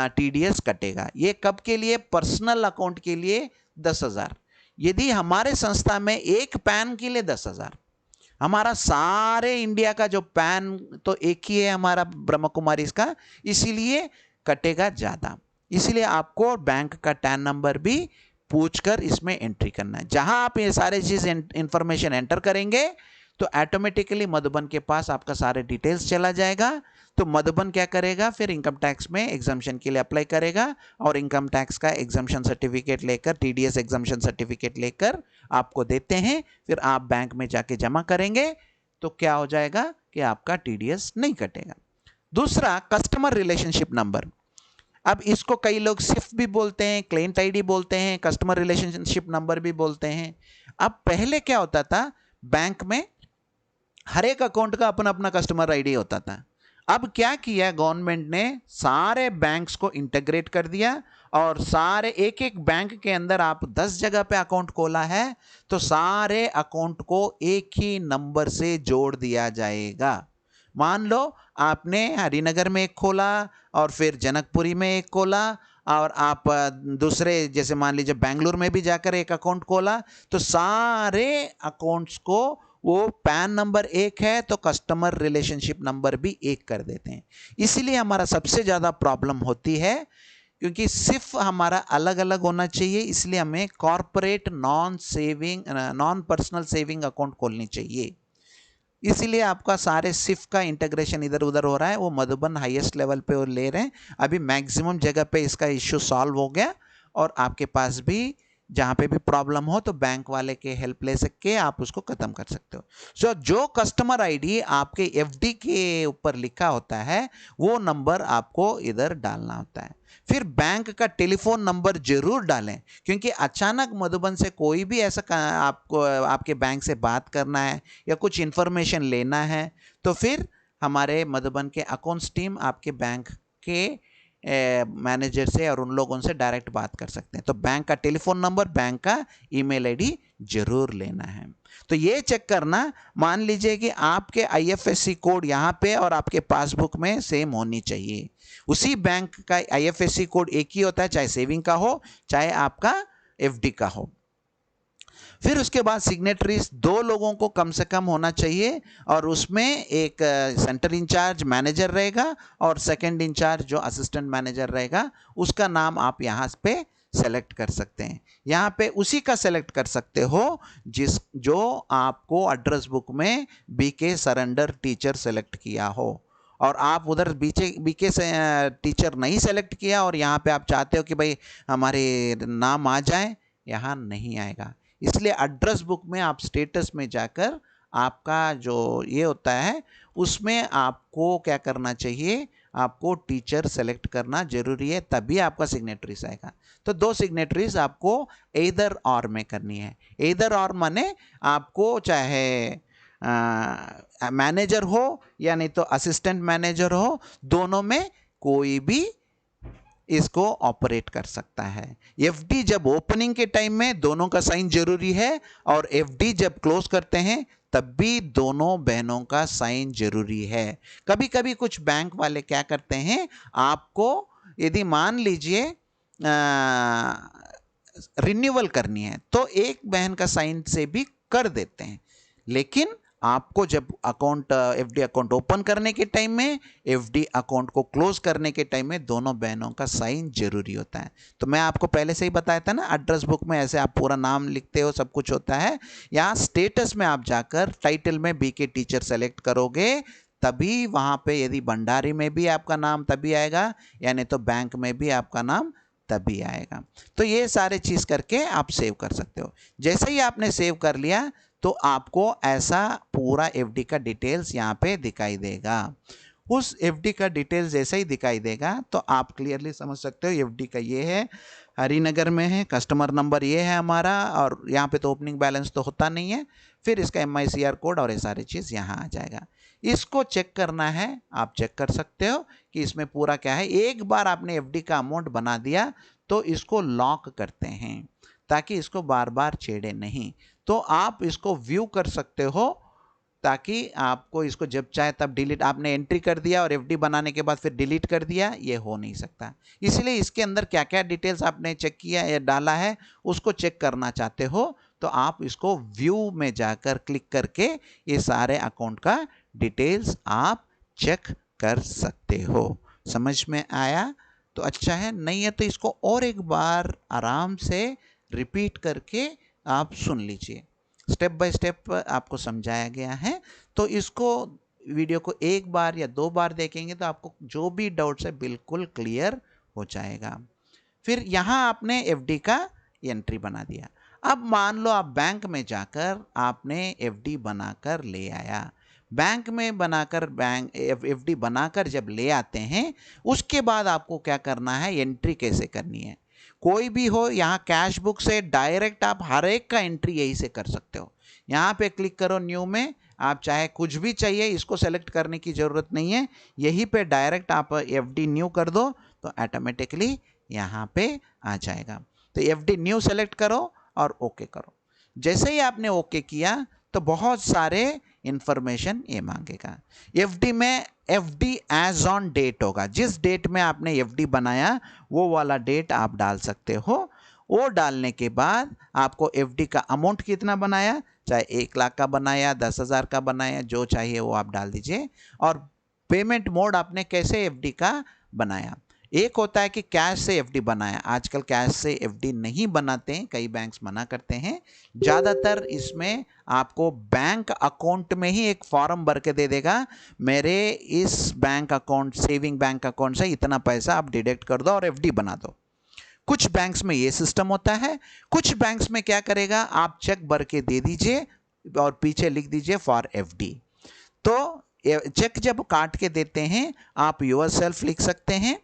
टीडीएस कटेगा। ये कब के लिए, पर्सनल अकाउंट के लिए 10,000। यदि हमारे संस्था में एक पैन के लिए 10,000, हमारा सारे इंडिया का जो पैन तो एक ही है हमारा ब्रह्म कुमारी का, इसीलिए कटेगा ज़्यादा। इसलिए आपको बैंक का टैन नंबर भी पूछकर इसमें एंट्री करना है। जहां आप ये सारे चीज़ इंफॉर्मेशन एंटर करेंगे तो ऑटोमेटिकली मधुबन के पास आपका सारे डिटेल्स चला जाएगा। तो मधुबन क्या करेगा, फिर इनकम टैक्स में एग्जम्पशन के लिए अप्लाई करेगा और इनकम टैक्स का एग्जम्पशन सर्टिफिकेट लेकर, टीडीएस एग्जम्पशन सर्टिफिकेट लेकर आपको देते हैं। फिर आप बैंक में जाके जमा करेंगे तो क्या हो जाएगा कि आपका टीडीएस नहीं कटेगा। दूसरा, कस्टमर रिलेशनशिप नंबर। अब इसको कई लोग सिर्फ भी बोलते हैं, क्लाइंट आईडी बोलते हैं, कस्टमर रिलेशनशिप नंबर भी बोलते हैं। अब पहले क्या होता था, बैंक में हर एक अकाउंट का अपना अपना कस्टमर आईडी होता था। अब क्या किया गवर्नमेंट ने, सारे बैंक्स को इंटीग्रेट कर दिया और सारे एक एक बैंक के अंदर आप 10 जगह पे अकाउंट खोला है तो सारे अकाउंट को एक ही नंबर से जोड़ दिया जाएगा। मान लो आपने हरिनगर में एक खोला और फिर जनकपुरी में एक खोला और आप दूसरे जैसे मान लीजिए बेंगलुरु में भी जाकर एक अकाउंट खोला, तो सारे अकाउंट्स को वो पैन नंबर एक है तो कस्टमर रिलेशनशिप नंबर भी एक कर देते हैं। इसीलिए हमारा सबसे ज़्यादा प्रॉब्लम होती है, क्योंकि सिर्फ हमारा अलग अलग होना चाहिए। इसलिए हमें corporate non personal saving account खोलनी चाहिए। इसीलिए आपका सारे सिफ का इंटीग्रेशन इधर उधर हो रहा है। वो मधुबन हाईएस्ट लेवल पे वो ले रहे हैं। अभी मैक्सिमम जगह पे इसका इश्यू सॉल्व हो गया और आपके पास भी जहाँ पे भी प्रॉब्लम हो तो बैंक वाले के हेल्प ले सके आप उसको ख़त्म कर सकते हो। सो जो कस्टमर आईडी आपके एफडी के ऊपर लिखा होता है वो नंबर आपको इधर डालना होता है। फिर बैंक का टेलीफोन नंबर जरूर डालें, क्योंकि अचानक मधुबन से कोई भी ऐसा आपको आपके बैंक से बात करना है या कुछ इन्फॉर्मेशन लेना है तो फिर हमारे मधुबन के अकाउंट्स टीम आपके बैंक के मैनेजर से और उन लोगों से डायरेक्ट बात कर सकते हैं। तो बैंक का टेलीफोन नंबर, बैंक का ईमेल आईडी जरूर लेना है। तो ये चेक करना, मान लीजिए कि आपके आईएफएससी कोड यहाँ पे और आपके पासबुक में सेम होनी चाहिए। उसी बैंक का आईएफएससी कोड एक ही होता है, चाहे सेविंग का हो चाहे आपका एफडी का हो। फिर उसके बाद सिग्नेटरीज 2 लोगों को कम से कम होना चाहिए और उसमें एक सेंटर इंचार्ज मैनेजर रहेगा और सेकंड इंचार्ज जो असिस्टेंट मैनेजर रहेगा उसका नाम आप यहाँ पे सेलेक्ट कर सकते हैं। यहाँ पे उसी का सेलेक्ट कर सकते हो जो आपको एड्रेस बुक में बीके सरेंडर टीचर सेलेक्ट किया हो। और आप उधर बीके से टीचर नहीं सेलेक्ट किया और यहाँ पे आप चाहते हो कि भाई हमारे नाम आ जाए, यहाँ नहीं आएगा। इसलिए एड्रेस बुक में आप स्टेटस में जाकर आपका जो ये होता है उसमें आपको क्या करना चाहिए, आपको टीचर सेलेक्ट करना जरूरी है, तभी आपका सिग्नेटरीज आएगा। तो 2 सिग्नेटरीज आपको एदर और में करनी है। एदर और माने आपको चाहे मैनेजर हो या नहीं तो असिस्टेंट मैनेजर हो, दोनों में कोई भी इसको ऑपरेट कर सकता है। एफडी जब ओपनिंग के टाइम में दोनों का साइन जरूरी है और एफडी जब क्लोज करते हैं तब भी दोनों बहनों का साइन जरूरी है। कभी कभी कुछ बैंक वाले क्या करते हैं, आपको यदि मान लीजिए रिन्यूअल करनी है तो एक बहन का साइन से भी कर देते हैं, लेकिन आपको जब अकाउंट एफडी अकाउंट ओपन करने के टाइम में, एफडी अकाउंट को क्लोज करने के टाइम में दोनों बहनों का साइन जरूरी होता है। तो मैं आपको पहले से ही बताया था ना, एड्रेस बुक में ऐसे आप पूरा नाम लिखते हो, सब कुछ होता है। यहाँ स्टेटस में आप जाकर टाइटल में बीके टीचर सेलेक्ट करोगे, तभी वहाँ पे यदि भंडारी में भी आपका नाम तभी आएगा, यानी तो बैंक में भी आपका नाम तभी आएगा। तो ये सारे चीज़ करके आप सेव कर सकते हो। जैसे ही आपने सेव कर लिया तो आपको ऐसा पूरा एफडी का डिटेल्स यहाँ पे दिखाई देगा। उस एफडी का डिटेल्स जैसे ही दिखाई देगा तो आप क्लियरली समझ सकते हो एफडी का ये है, हरिनगर में है, कस्टमर नंबर ये है हमारा, और यहाँ पे तो ओपनिंग बैलेंस तो होता नहीं है, फिर इसका MICR कोड और ये सारी चीज़ यहाँ आ जाएगा। इसको चेक करना है, आप चेक कर सकते हो कि इसमें पूरा क्या है। एक बार आपने एफडी का अमाउंट बना दिया तो इसको लॉक करते हैं ताकि इसको बार बार छेड़े नहीं। तो आप इसको व्यू कर सकते हो ताकि आपको इसको जब चाहे तब डिलीट, आपने एंट्री कर दिया और एफडी बनाने के बाद फिर डिलीट कर दिया, ये हो नहीं सकता। इसलिए इसके अंदर क्या क्या डिटेल्स आपने चेक किया या डाला है उसको चेक करना चाहते हो तो आप इसको व्यू में जाकर क्लिक करके ये सारे अकाउंट का डिटेल्स आप चेक कर सकते हो। समझ में आया तो अच्छा है, नहीं है तो इसको और एक बार आराम से रिपीट करके आप सुन लीजिए। स्टेप बाय स्टेप आपको समझाया गया है, तो इसको वीडियो को एक बार या 2 बार देखेंगे तो आपको जो भी डाउट्स है बिल्कुल क्लियर हो जाएगा। फिर यहाँ आपने एफडी का एंट्री बना दिया। अब मान लो आप बैंक में जाकर आपने एफडी बनाकर ले आया। बैंक में बनाकर एफडी बनाकर जब ले आते हैं उसके बाद आपको क्या करना है, एंट्री कैसे करनी है। कोई भी हो, यहाँ कैश बुक से डायरेक्ट आप हर एक का एंट्री यही से कर सकते हो। यहाँ पे क्लिक करो न्यू में, आप चाहे कुछ भी चाहिए इसको सेलेक्ट करने की ज़रूरत नहीं है, यहीं पे डायरेक्ट आप एफडी न्यू कर दो तो ऑटोमेटिकली यहाँ पे आ जाएगा। तो एफडी न्यू सेलेक्ट करो और ओके करो। जैसे ही आपने ओके किया तो बहुत सारे इंफॉर्मेशन ये मांगेगा। एफडी में एफडी एज ऑन डेट होगा, जिस डेट में आपने एफडी बनाया वो वाला डेट आप डाल सकते हो। वो डालने के बाद आपको एफडी का अमाउंट कितना बनाया, चाहे 1 लाख का बनाया, 10,000 का बनाया, जो चाहिए वो आप डाल दीजिए। और पेमेंट मोड आपने कैसे एफडी का बनाया। एक होता है कि कैश से एफडी बनाया, आजकल कैश से एफडी नहीं बनाते हैं, कई बैंक्स मना करते हैं। ज़्यादातर इसमें आपको बैंक अकाउंट में ही एक फॉर्म भर के दे देगा, मेरे इस bank account saving bank account से इतना पैसा आप डिडक्ट कर दो और एफडी बना दो। कुछ बैंक्स में ये सिस्टम होता है। कुछ बैंक्स में क्या करेगा, आप चेक भर के दे दीजिए और पीछे लिख दीजिए फॉर एफडी। तो चेक जब काट के देते हैं आप योर सेल्फ लिख सकते हैं,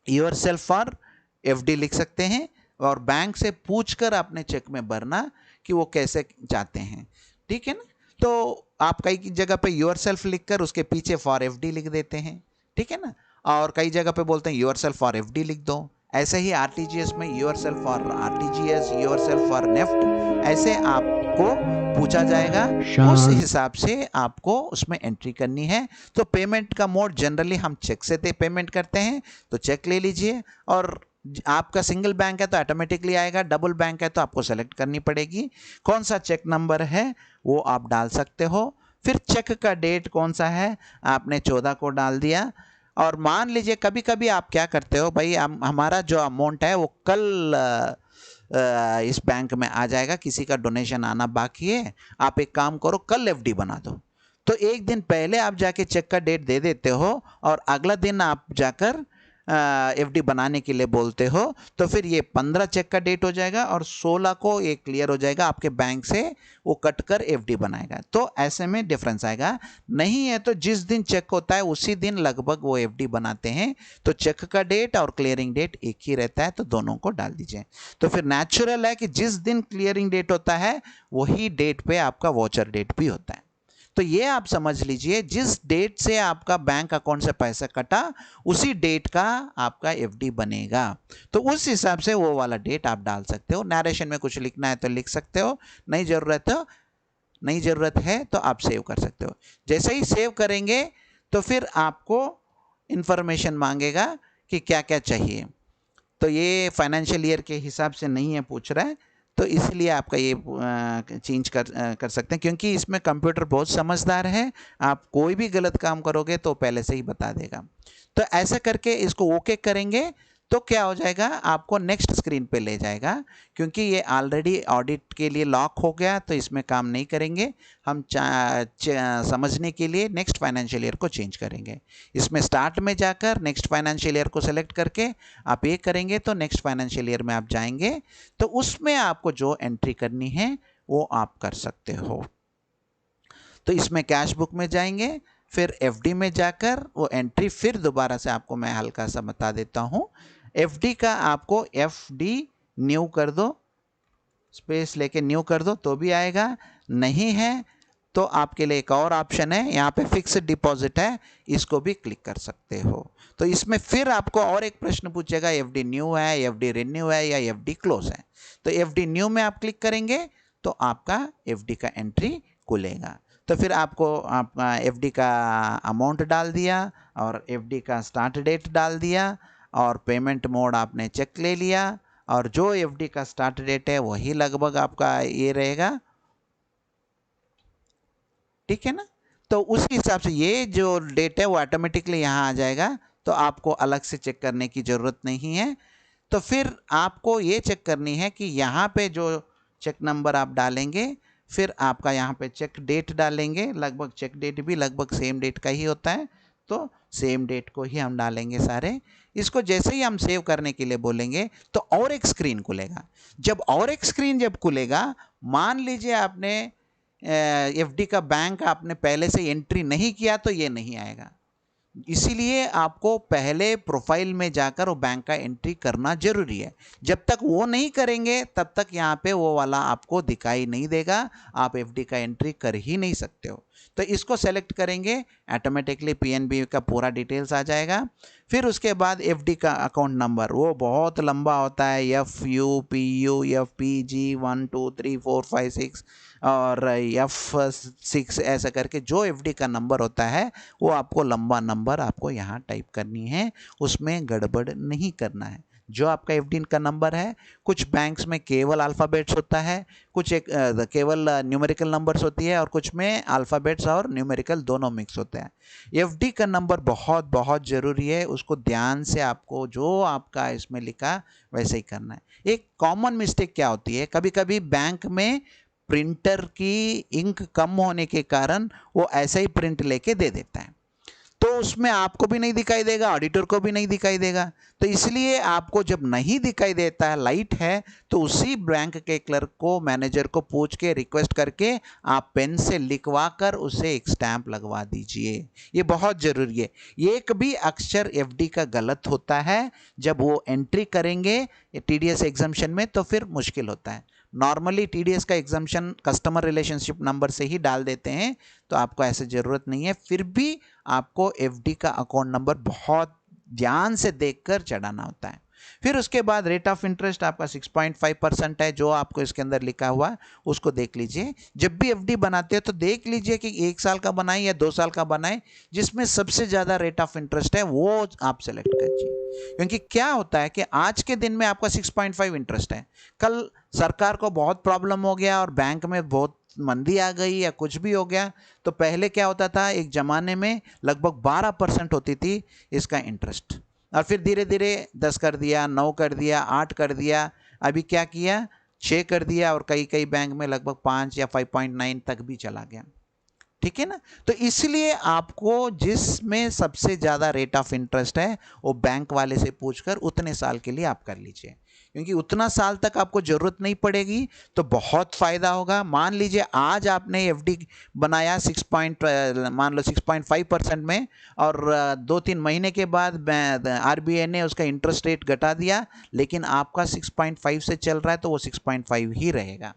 योर सेल्फ फॉर एफडी लिख सकते हैं, और बैंक से पूछकर अपने चेक में भरना कि वो कैसे चाहते हैं, ठीक है ना। तो आप कई जगह पे योर सेल्फ लिखकर उसके पीछे फॉर एफडी लिख देते हैं, ठीक है ना। और कई जगह पे बोलते हैं योर सेल्फ फॉर एफडी लिख दो। ऐसे ही आरटीजीएस में your self for RTGS, your self for NEFT, ऐसे आपको पूछा जाएगा, उस हिसाब से आपको उसमें एंट्री करनी है। तो पेमेंट का मोड जनरली हम चेक से पेमेंट करते हैं, तो चेक ले लीजिए। और आपका सिंगल बैंक है तो ऑटोमेटिकली आएगा, डबल बैंक है तो आपको सेलेक्ट करनी पड़ेगी। कौन सा चेक नंबर है वो आप डाल सकते हो। फिर चेक का डेट कौन सा है, आपने 14 को डाल दिया। और मान लीजिए कभी कभी आप क्या करते हो, भाई हमारा जो अमाउंट है वो कल इस बैंक में आ जाएगा, किसी का डोनेशन आना बाकी है, आप एक काम करो कल एफडी बना दो। तो एक दिन पहले आप जाके चेक का डेट दे देते हो और अगला दिन आप जाकर एफडी बनाने के लिए बोलते हो, तो फिर ये 15 चेक का डेट हो जाएगा और 16 को ये क्लियर हो जाएगा, आपके बैंक से वो कट कर एफडी बनाएगा। तो ऐसे में डिफरेंस आएगा। नहीं है तो जिस दिन चेक होता है उसी दिन लगभग वो एफडी बनाते हैं, तो चेक का डेट और क्लियरिंग डेट एक ही रहता है, तो दोनों को डाल दीजिए। तो फिर नेचुरल है कि जिस दिन क्लियरिंग डेट होता है वही डेट पे आपका वॉचर डेट भी होता है। तो ये आप समझ लीजिए, जिस डेट से आपका बैंक अकाउंट से पैसा कटा उसी डेट का आपका एफडी बनेगा। तो उस हिसाब से वो वाला डेट आप डाल सकते हो। नरेशन में कुछ लिखना है तो लिख सकते हो, नहीं ज़रूरत है नहीं ज़रूरत है तो आप सेव कर सकते हो। जैसे ही सेव करेंगे तो फिर आपको इन्फॉर्मेशन मांगेगा कि क्या क्या चाहिए। तो ये फाइनेंशियल ईयर के हिसाब से नहीं है पूछ रहा है, तो इसलिए आपका ये चेंज कर सकते हैं, क्योंकि इसमें कंप्यूटर बहुत समझदार है। आप कोई भी गलत काम करोगे तो पहले से ही बता देगा। तो ऐसा करके इसको ओके करेंगे तो क्या हो जाएगा, आपको नेक्स्ट स्क्रीन पे ले जाएगा, क्योंकि ये ऑलरेडी ऑडिट के लिए लॉक हो गया तो इसमें काम नहीं करेंगे। हम समझने के लिए नेक्स्ट फाइनेंशियल ईयर को चेंज करेंगे। इसमें स्टार्ट में जाकर नेक्स्ट फाइनेंशियल ईयर को सेलेक्ट करके आप ये करेंगे तो नेक्स्ट फाइनेंशियल ईयर में आप जाएंगे तो उसमें आपको जो एंट्री करनी है वो आप कर सकते हो। तो इसमें कैश बुक में जाएंगे, फिर एफडी में जाकर वो एंट्री फिर दोबारा से आपको मैं हल्का सा बता देता हूँ। एफडी का आपको एफडी न्यू कर दो, स्पेस लेके न्यू कर दो तो भी आएगा, नहीं है तो आपके लिए एक और ऑप्शन है, यहाँ पे फिक्स्ड डिपॉजिट है, इसको भी क्लिक कर सकते हो। तो इसमें फिर आपको और एक प्रश्न पूछेगा, एफडी न्यू है, एफडी रिन्यू है या एफडी क्लोज है। तो एफडी न्यू में आप क्लिक करेंगे तो आपका एफडी का एंट्री खुलेगा। तो फिर आपको आपका एफडी का अमाउंट डाल दिया और एफडी का स्टार्ट डेट डाल दिया और पेमेंट मोड आपने चेक ले लिया, और जो एफडी का स्टार्ट डेट है वही लगभग आपका ये रहेगा, ठीक है ना। तो उस हिसाब से ये जो डेट है वो ऑटोमेटिकली यहाँ आ जाएगा, तो आपको अलग से चेक करने की ज़रूरत नहीं है। तो फिर आपको ये चेक करनी है कि यहाँ पे जो चेक नंबर आप डालेंगे, फिर आपका यहाँ पे चेक डेट डालेंगे, लगभग चेक डेट भी लगभग सेम डेट का ही होता है, तो सेम डेट को ही हम डालेंगे सारे। इसको जैसे ही हम सेव करने के लिए बोलेंगे तो और एक स्क्रीन खुलेगा। जब और एक स्क्रीन जब खुलेगा, मान लीजिए आपने एफडी का बैंक आपने पहले से एंट्री नहीं किया तो ये नहीं आएगा। इसीलिए आपको पहले प्रोफाइल में जाकर वो बैंक का एंट्री करना जरूरी है। जब तक वो नहीं करेंगे तब तक यहाँ पे वो वाला आपको दिखाई नहीं देगा, आप एफडी का एंट्री कर ही नहीं सकते हो। तो इसको सेलेक्ट करेंगे, ऑटोमेटिकली पीएनबी का पूरा डिटेल्स आ जाएगा। फिर उसके बाद एफडी का अकाउंट नंबर, वो बहुत लंबा होता है, FUPU FPG 1 2 3 4 5 6 और F6 ऐसा करके जो एफडी का नंबर होता है वो आपको लंबा नंबर आपको यहाँ टाइप करनी है, उसमें गड़बड़ नहीं करना है। जो आपका एफडी का नंबर है, कुछ बैंक्स में केवल अल्फ़ाबेट्स होता है, कुछ एक केवल न्यूमेरिकल नंबर्स होती है और कुछ में अल्फ़ाबेट्स और न्यूमेरिकल दोनों मिक्स होते हैं। एफडी का नंबर बहुत बहुत ज़रूरी है, उसको ध्यान से आपको जो आपका इसमें लिखा वैसे ही करना है। एक कॉमन मिस्टेक क्या होती है, कभी कभी बैंक में प्रिंटर की इंक कम होने के कारण वो ऐसे ही प्रिंट लेके दे देता है, तो उसमें आपको भी नहीं दिखाई देगा, ऑडिटर को भी नहीं दिखाई देगा। तो इसलिए आपको जब नहीं दिखाई देता है, लाइट है, तो उसी बैंक के क्लर्क को, मैनेजर को पूछ के रिक्वेस्ट करके आप पेन से लिखवा कर उसे एक स्टैंप लगवा दीजिए, ये बहुत ज़रूरी है। एक भी अक्षर एफडी का गलत होता है जब वो एंट्री करेंगे टीडीएस एग्जम्पशन में तो फिर मुश्किल होता है। नॉर्मली टीडीएस का एग्जम्पशन कस्टमर रिलेशनशिप नंबर से ही डाल देते हैं, तो आपको ऐसे ज़रूरत नहीं है। फिर भी आपको एफडी का अकाउंट नंबर बहुत ध्यान से देखकर चढ़ाना होता है। फिर उसके बाद रेट ऑफ इंटरेस्ट आपका 6.5% है, जो आपको इसके अंदर लिखा हुआ है उसको देख लीजिए। जब भी एफडी बनाते हैं तो देख लीजिए कि 1 साल का बनाए या 2 साल का बनाए, जिसमें सबसे ज़्यादा रेट ऑफ इंटरेस्ट है वो आप सेलेक्ट कीजिए। क्योंकि क्या होता है कि आज के दिन में आपका 6.5 इंटरेस्ट है, कल सरकार को बहुत प्रॉब्लम हो गया और बैंक में बहुत मंदी आ गई या कुछ भी हो गया, तो पहले क्या होता था, एक ज़माने में लगभग 12% होती थी इसका इंटरेस्ट, और फिर धीरे धीरे 10 कर दिया, 9 कर दिया, 8 कर दिया, अभी क्या किया 6 कर दिया, और कई कई बैंक में लगभग 5 या 5.9 तक भी चला गया। ठीक है ना। तो इसलिए आपको जिसमें सबसे ज़्यादा रेट ऑफ इंटरेस्ट है वो बैंक वाले से पूछकर उतने साल के लिए आप कर लीजिए, क्योंकि उतना साल तक आपको ज़रूरत नहीं पड़ेगी तो बहुत फ़ायदा होगा। मान लीजिए आज आपने एफडी बनाया मान लो 6.5% में, और 2-3 महीने के बाद आरबीआई ने उसका इंटरेस्ट रेट घटा दिया, लेकिन आपका 6.5 से चल रहा है तो वो 6.5 ही रहेगा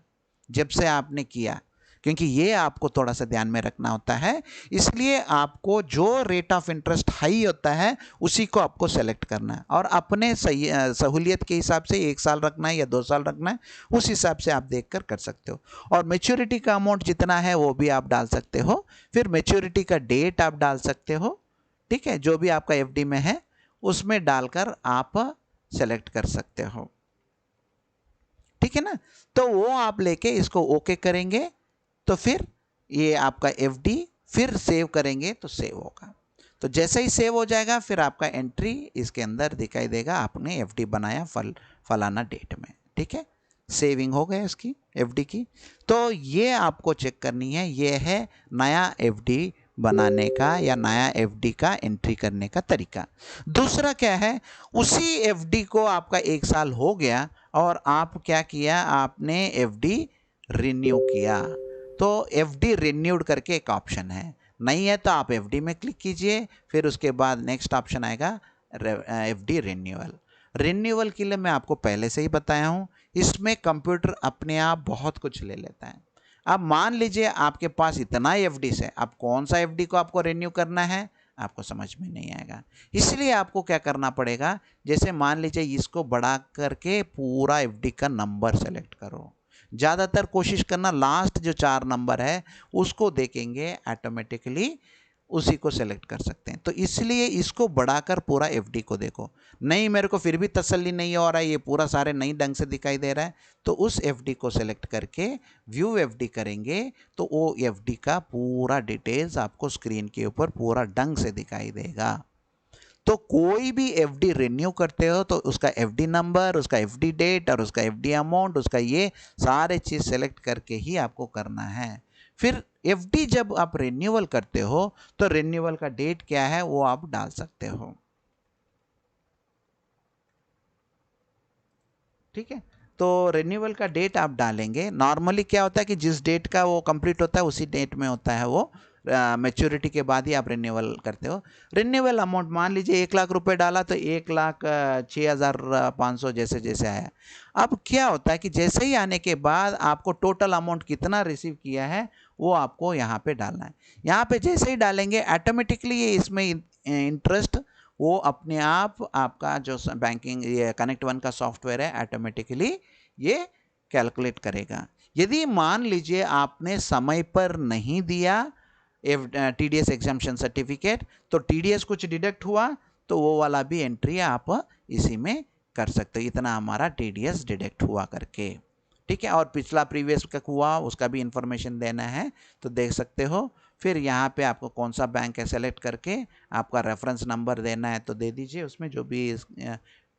जब से आपने किया। क्योंकि ये आपको थोड़ा सा ध्यान में रखना होता है। इसलिए आपको जो रेट ऑफ इंटरेस्ट हाई होता है उसी को आपको सेलेक्ट करना है और अपने सहूलियत के हिसाब से 1 साल रखना है या 2 साल रखना है, उस हिसाब से आप देखकर कर सकते हो। और मैच्योरिटी का अमाउंट जितना है वो भी आप डाल सकते हो, फिर मैच्योरिटी का डेट आप डाल सकते हो, ठीक है, जो भी आपका एफडी में है उसमें डालकर आप सेलेक्ट कर सकते हो, ठीक है ना। तो वो आप लेके इसको ओके करेंगे तो फिर ये आपका एफडी फिर सेव करेंगे तो सेव होगा। तो जैसे ही सेव हो जाएगा फिर आपका एंट्री इसके अंदर दिखाई देगा, आपने एफडी बनाया फलाना डेट में, ठीक है, सेविंग हो गया इसकी एफडी की। तो ये आपको चेक करनी है, ये है नया एफडी बनाने का या नया एफडी का एंट्री करने का तरीका। दूसरा क्या है, उसी एफडी को आपका 1 साल हो गया और आप क्या किया, आपने एफडी रिन्यू किया। तो एफडी रिन्यूड करके एक ऑप्शन है, नहीं है तो आप एफडी में क्लिक कीजिए, फिर उसके बाद नेक्स्ट ऑप्शन आएगा एफडी रिन्यूअल। रिन्यूअल के लिए मैं आपको पहले से ही बताया हूँ, इसमें कंप्यूटर अपने आप बहुत कुछ ले लेता है। अब मान लीजिए आपके पास इतना एफडी है, अब कौन सा एफडी को आपको रिन्यू करना है आपको समझ में नहीं आएगा। इसलिए आपको क्या करना पड़ेगा, जैसे मान लीजिए इसको बढ़ा करके पूरा एफडी का नंबर सेलेक्ट करो। ज़्यादातर कोशिश करना लास्ट जो 4 नंबर है उसको देखेंगे, ऑटोमेटिकली उसी को सेलेक्ट कर सकते हैं। तो इसलिए इसको बढ़ाकर पूरा एफडी को देखो। नहीं मेरे को फिर भी तसल्ली नहीं हो रहा है, ये पूरा सारे नई ढंग से दिखाई दे रहा है, तो उस एफडी को सेलेक्ट करके व्यू एफडी करेंगे तो वो एफडी का पूरा डिटेल्स आपको स्क्रीन के ऊपर पूरा ढंग से दिखाई देगा। तो कोई भी एफडी रिन्यू करते हो तो उसका एफडी नंबर, उसका एफडी डेट और उसका एफडी अमाउंट, उसका ये सारे चीज़ सेलेक्ट करके ही आपको करना है। फिर एफडी जब आप रिन्यूअल करते हो तो रिन्यूअल का डेट क्या है वो आप डाल सकते हो, ठीक है। तो रिन्यूअल का डेट आप डालेंगे। नॉर्मली क्या होता है कि जिस डेट का वो कंप्लीट होता है उसी डेट में होता है वो, मैच्योरिटी के बाद ही आप रिन्यूअल करते हो। रिन्यूअल अमाउंट मान लीजिए 1 लाख रुपए डाला तो 1,06,500 जैसे जैसे आया। अब क्या होता है कि जैसे ही आने के बाद आपको टोटल अमाउंट कितना रिसीव किया है वो आपको यहाँ पे डालना है। यहाँ पे जैसे ही डालेंगे ऑटोमेटिकली ये इसमें इंटरेस्ट वो अपने आप आपका जो बैंकिंग ये कनेक्ट वन का सॉफ्टवेयर है ऑटोमेटिकली ये कैलकुलेट करेगा। यदि मान लीजिए आपने समय पर नहीं दिया TDS एग्जाम्पशन सर्टिफिकेट तो TDS कुछ डिडक्ट हुआ तो वो वाला भी एंट्री आप इसी में कर सकते हो, इतना हमारा TDS डिडक्ट हुआ करके, ठीक है। और पिछला प्रीवियस का हुआ उसका भी इंफॉर्मेशन देना है तो देख सकते हो। फिर यहाँ पे आपको कौन सा बैंक है सेलेक्ट करके आपका रेफरेंस नंबर देना है तो दे दीजिए, उसमें जो भी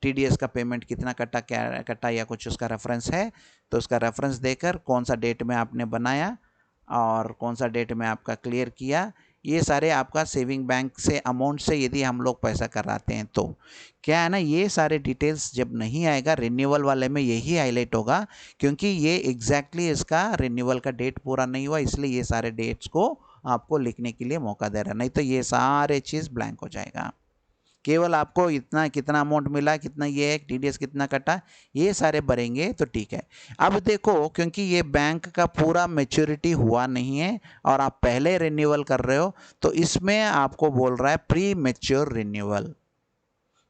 TDS का पेमेंट कितना कटा क्या कटा या कुछ उसका रेफरेंस है तो उसका रेफरेंस देकर कौन सा डेट में आपने बनाया और कौन सा डेट में आपका क्लियर किया, ये सारे आपका सेविंग बैंक से अमाउंट से यदि हम लोग पैसा कराते हैं तो क्या है ना, ये सारे डिटेल्स जब नहीं आएगा रिन्यूअल वाले में यही हाईलाइट होगा, क्योंकि ये एग्जैक्टली इसका रिन्यूअल का डेट पूरा नहीं हुआ, इसलिए ये सारे डेट्स को आपको लिखने के लिए मौका दे रहा है, नहीं तो ये सारे चीज़ ब्लैंक हो जाएगा। केवल आपको इतना कितना अमाउंट मिला, कितना ये है, TDS कितना कटा, ये सारे भरेंगे तो ठीक है। अब देखो क्योंकि ये बैंक का पूरा मैच्योरिटी हुआ नहीं है और आप पहले रिन्यूअल कर रहे हो तो इसमें आपको बोल रहा है प्री मैच्योर रिन्यूअल,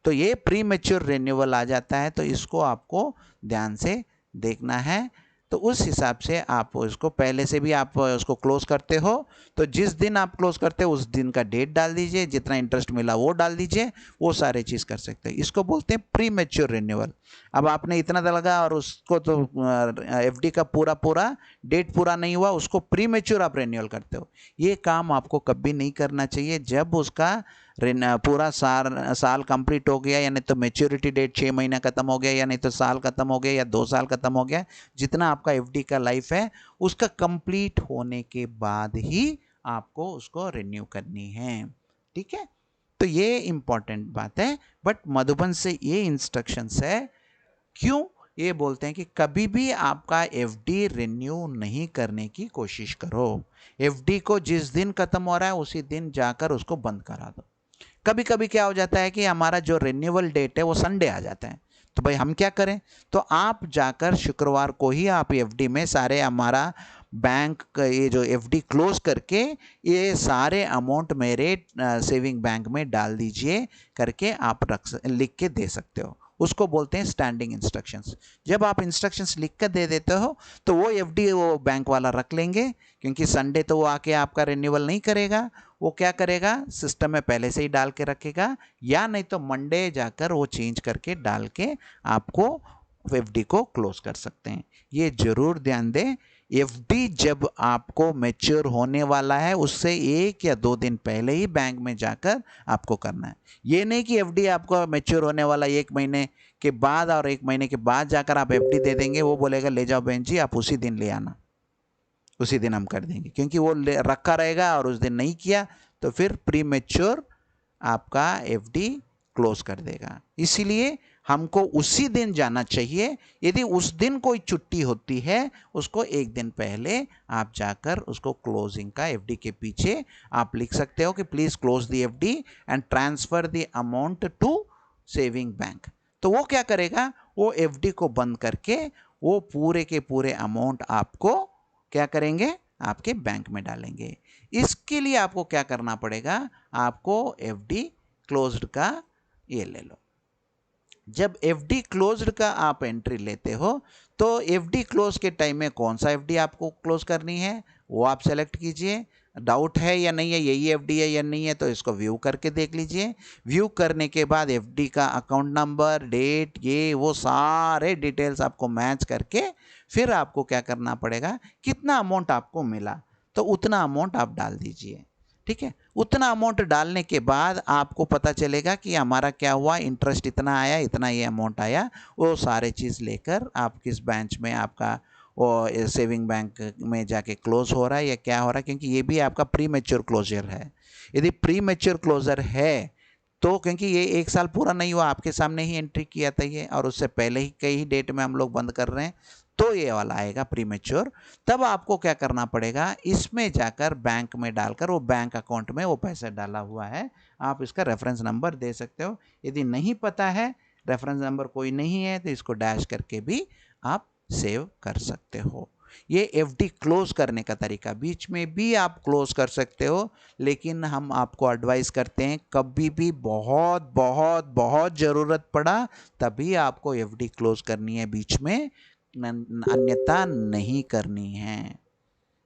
तो ये प्री मैच्योर रिन्यूअल आ जाता है, तो इसको आपको ध्यान से देखना है। तो उस हिसाब से आप इसको पहले से भी आप उसको क्लोज करते हो तो जिस दिन आप क्लोज करते हो उस दिन का डेट डाल दीजिए, जितना इंटरेस्ट मिला वो डाल दीजिए, वो सारे चीज़ कर सकते हैं। इसको बोलते हैं प्री मैच्योर रिन्यूअल। अब आपने इतना लगा और उसको तो एफडी का पूरा डेट पूरा नहीं हुआ, उसको प्री मैच्योर आप रिन्यूअल करते हो। ये काम आपको कभी नहीं करना चाहिए जब उसका पूरा साल कंप्लीट हो गया, या नहीं तो मैच्योरिटी डेट 6 महीना ख़त्म हो गया, या नहीं तो साल ख़त्म हो गया, या 2 साल ख़त्म हो गया, जितना आपका एफडी का लाइफ है उसका कंप्लीट होने के बाद ही आपको उसको रिन्यू करनी है, ठीक है। तो ये इम्पॉर्टेंट बात है। बट मधुबन से ये इंस्ट्रक्शंस है, क्यों ये बोलते हैं कि कभी भी आपका एफडी रिन्यू नहीं करने की कोशिश करो। एफडी को जिस दिन ख़त्म हो रहा है उसी दिन जाकर उसको बंद करा दो। कभी कभी क्या हो जाता है कि हमारा जो रिन्यूअल डेट है वो संडे आ जाता है, तो भाई हम क्या करें, तो आप जाकर शुक्रवार को ही आप एफडी में सारे हमारा बैंक का ये जो एफडी क्लोज करके ये सारे अमाउंट मेरे सेविंग बैंक में डाल दीजिए करके आप लिख के दे सकते हो। उसको बोलते हैं स्टैंडिंग इंस्ट्रक्शंस। जब आप इंस्ट्रक्शंस लिख कर दे देते हो तो वो एफडी वो बैंक वाला रख लेंगे, क्योंकि संडे तो वो आके आपका रिन्यूअल नहीं करेगा। वो क्या करेगा, सिस्टम में पहले से ही डाल के रखेगा, या नहीं तो मंडे जाकर वो चेंज करके डाल के आपको एफडी को क्लोज कर सकते हैं। ये जरूर ध्यान दें, एफडी जब आपको मैच्योर होने वाला है उससे 1 या 2 दिन पहले ही बैंक में जाकर आपको करना है। ये नहीं कि एफडी आपको मैच्योर होने वाला 1 महीने के बाद और 1 महीने के बाद जाकर आप एफडी दे देंगे, वो बोलेगा ले जाओ बहन जी आप उसी दिन ले आना, उसी दिन हम कर देंगे, क्योंकि वो रखा रहेगा और उस दिन नहीं किया तो फिर प्री मैच्योर आपका एफडी क्लोज कर देगा। इसीलिए हमको उसी दिन जाना चाहिए। यदि उस दिन कोई छुट्टी होती है उसको 1 दिन पहले आप जाकर उसको क्लोजिंग का एफडी के पीछे आप लिख सकते हो कि please close the FD and transfer the amount to saving bank. तो वो क्या करेगा, वो एफडी को बंद करके वो पूरे के पूरे अमाउंट आपको क्या करेंगे, आपके बैंक में डालेंगे। इसके लिए आपको क्या करना पड़ेगा, आपको एफडी क्लोज्ड का ये ले लो। जब एफडी क्लोज्ड का आप एंट्री लेते हो तो एफडी क्लोज के टाइम में कौन सा एफडी आपको क्लोज करनी है वो आप सेलेक्ट कीजिए। डाउट है या नहीं है यही एफडी है या नहीं है तो इसको व्यू करके देख लीजिए। व्यू करने के बाद एफडी का अकाउंट नंबर, डेट, ये वो सारे डिटेल्स आपको मैच करके फिर आपको क्या करना पड़ेगा, कितना अमाउंट आपको मिला तो उतना अमाउंट आप डाल दीजिए। ठीक है, उतना अमाउंट डालने के बाद आपको पता चलेगा कि हमारा क्या हुआ, इंटरेस्ट इतना आया, इतना ये अमाउंट आया। वो सारे चीज़ लेकर आप किस ब्रांच में आपका वो सेविंग बैंक में जाके क्लोज हो रहा है या क्या हो रहा है, क्योंकि ये भी आपका प्री मैच्योर क्लोजर है। यदि प्री मैच्योर क्लोजर है तो क्योंकि ये 1 साल पूरा नहीं हुआ, आपके सामने ही एंट्री किया था ये, और उससे पहले ही कई डेट में हम लोग बंद कर रहे हैं, तो ये वाला आएगा प्री मैच्योर। तब आपको क्या करना पड़ेगा, इसमें जाकर बैंक में डालकर वो बैंक अकाउंट में वो पैसा डाला हुआ है, आप इसका रेफरेंस नंबर दे सकते हो। यदि नहीं पता है, रेफरेंस नंबर कोई नहीं है, तो इसको डैश करके भी आप सेव कर सकते हो। ये एफडी क्लोज करने का तरीका, बीच में भी आप क्लोज कर सकते हो, लेकिन हम आपको एडवाइस करते हैं कभी भी बहुत बहुत बहुत ज़रूरत पड़ा तभी आपको एफडी क्लोज करनी है, बीच में अन्यथा नहीं करनी है।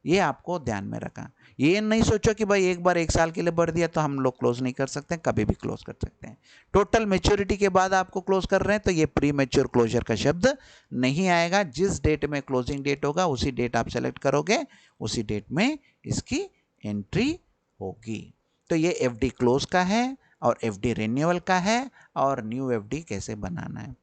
ये आपको ध्यान में रखा। ये नहीं सोचो कि भाई एक बार 1 साल के लिए भर दिया तो हम लोग क्लोज नहीं कर सकते, कभी भी क्लोज कर सकते हैं। टोटल मैच्योरिटी के बाद आपको क्लोज कर रहे हैं तो ये प्री मैच्योर क्लोजर का शब्द नहीं आएगा। जिस डेट में क्लोजिंग डेट होगा उसी डेट आप सेलेक्ट करोगे, उसी डेट में इसकी एंट्री होगी। तो ये एफडी क्लोज का है और एफडी रिन्यूअल का है और न्यू एफडी कैसे बनाना है।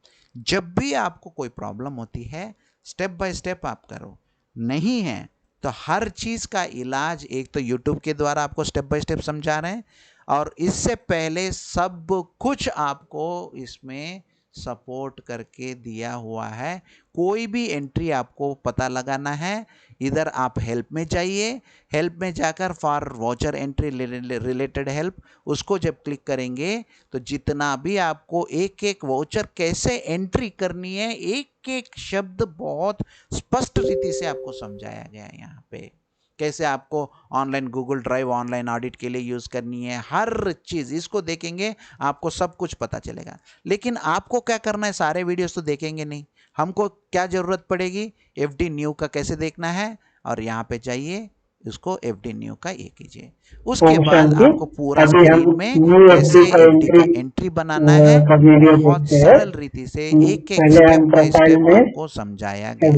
जब भी आपको कोई प्रॉब्लम होती है स्टेप बाय स्टेप आप करो, नहीं है तो हर चीज़ का इलाज एक तो यूट्यूब के द्वारा आपको स्टेप बाय स्टेप समझा रहे हैं, और इससे पहले सब कुछ आपको इसमें सपोर्ट करके दिया हुआ है। कोई भी एंट्री आपको पता लगाना है, इधर आप हेल्प में जाइए, हेल्प में जाकर for voucher entry related help, उसको जब क्लिक करेंगे तो जितना भी आपको एक एक वाचर कैसे एंट्री करनी है, एक एक शब्द बहुत स्पष्ट रीति से आपको समझाया गया है। यहाँ पे कैसे आपको online Google drive online audit के लिए यूज़ करनी है, हर चीज़ इसको देखेंगे आपको सब कुछ पता चलेगा। लेकिन आपको क्या करना है, सारे वीडियोस तो देखेंगे नहीं, हमको क्या ज़रूरत पड़ेगी, एफडी न्यू का कैसे देखना है, और यहाँ पे जाइए उसको एफडी न्यू का ये कीजिए। उसके बाद आपको पूरा स्क्रीन में कैसे एफडी का एंट्री बनाना है बहुत सरल रीति से एक एक स्टेप बाय स्टेप आपको समझाया गया।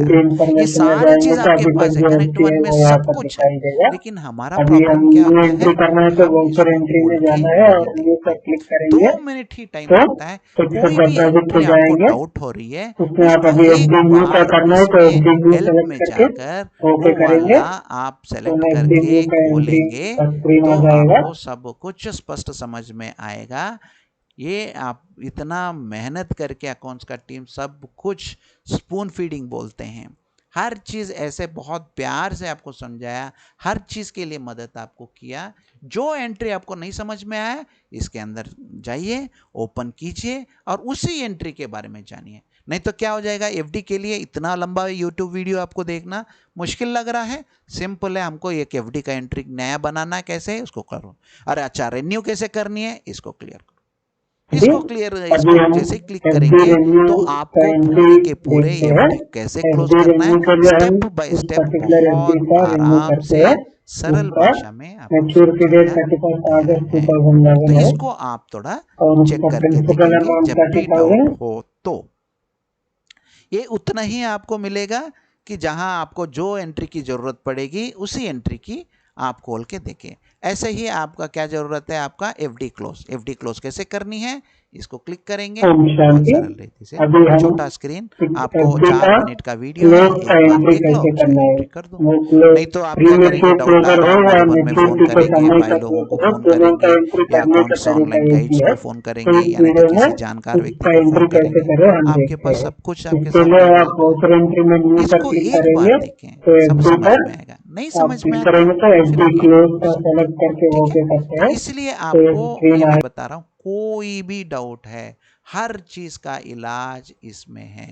ये सारी चीज आपके पास है, कनेक्ट वन में सब कुछ है, लेकिन हमारा प्रॉब्लम क्या होता है, हम इसको भूल के 2 मिनट ही टाइम लगता है। कोई भी एंट्री आपको डाउट हो रही है उसको एक बार इसमें हेल्प में जाकर वो वाला आप सेलेक्ट करके खोलेंगे तो आपको सब कुछ स्पष्ट समझ में आएगा। ये आप इतना मेहनत करके अकाउंट्स का टीम सब कुछ स्पून फीडिंग बोलते हैं, हर चीज़ ऐसे बहुत प्यार से आपको समझाया, हर चीज़ के लिए मदद आपको किया। जो एंट्री आपको नहीं समझ में आया इसके अंदर जाइए, ओपन कीजिए और उसी एंट्री के बारे में जानिए। नहीं तो क्या हो जाएगा, एफडी के लिए इतना लंबा यूट्यूब वीडियो आपको देखना मुश्किल लग रहा है। सिंपल है, हमको एक एफडी का एंट्री नया बनाना है, कैसे है उसको करो। अरे अच्छा, रेन्यू कैसे करनी है, इसको क्लियर करो। इसको क्लियर, इसको जैसे क्लिक करेंगे तो आपको पूरे के पूरे एफडी कैसे क्लोज करना है स्टेप बाय स्टेप बहुत आराम से सरल भाषा में आपको समझाया गया है। तो इसको आप थोड़ा चेक करके देखेंगे जब भी डाउट हो तो। ये उतना ही आपको मिलेगा कि जहां आपको जो एंट्री की जरूरत पड़ेगी उसी एंट्री की आप खोल के देखें। ऐसे ही आपका क्या जरूरत है, आपका एफडी क्लोज कैसे करनी है, इसको क्लिक करेंगे, बहुत सरल रीति से। छोटा स्क्रीन, आपको 4 मिनट का वीडियो है, एक बार देख लो, उसमें एंट्री कर दो। नहीं तो आप क्या करेंगे, डाउट आ रहा है, नंबर में फोन करेंगे, भाई लोगों को फोन करेंगे, या अकाउंट्स ऑनलाइन गाइड्स को फोन करेंगे, यानी कि किसी जानकार व्यक्ति को फोन करेंगे। आपके पास सब कुछ आपके सामने अवेलेबल है। इसको एक बार देखें, सब समझ में आएगा। नहीं समझ में आता तो इसलिए आपको ये मैं बता रहा हूँ, कोई भी डाउट है, हर चीज का इलाज इसमें है।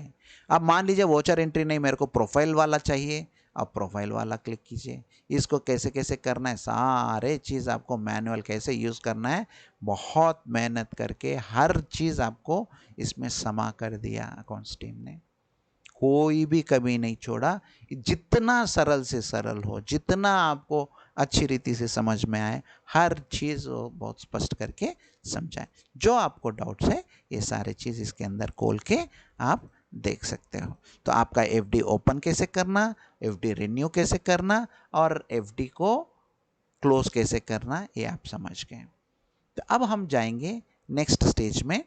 अब मान लीजिए वोचर एंट्री नहीं, मेरे को प्रोफाइल वाला चाहिए, अब प्रोफाइल वाला क्लिक कीजिए। इसको कैसे कैसे करना है, सारे चीज़ आपको मैनुअल कैसे यूज़ करना है, बहुत मेहनत करके हर चीज़ आपको इसमें समा कर दिया अकाउंट्स टीम ने। कोई भी कमी नहीं छोड़ा। जितना सरल से सरल हो, जितना आपको अच्छी रीति से समझ में आए, हर चीज़ बहुत स्पष्ट करके समझाएं। जो आपको डाउट्स है ये सारे चीज़ इसके अंदर खोल के आप देख सकते हो। तो आपका एफडी ओपन कैसे करना, एफडी रिन्यू कैसे करना और एफडी को क्लोज कैसे करना, ये आप समझ गए। तो अब हम जाएंगे नेक्स्ट स्टेज में।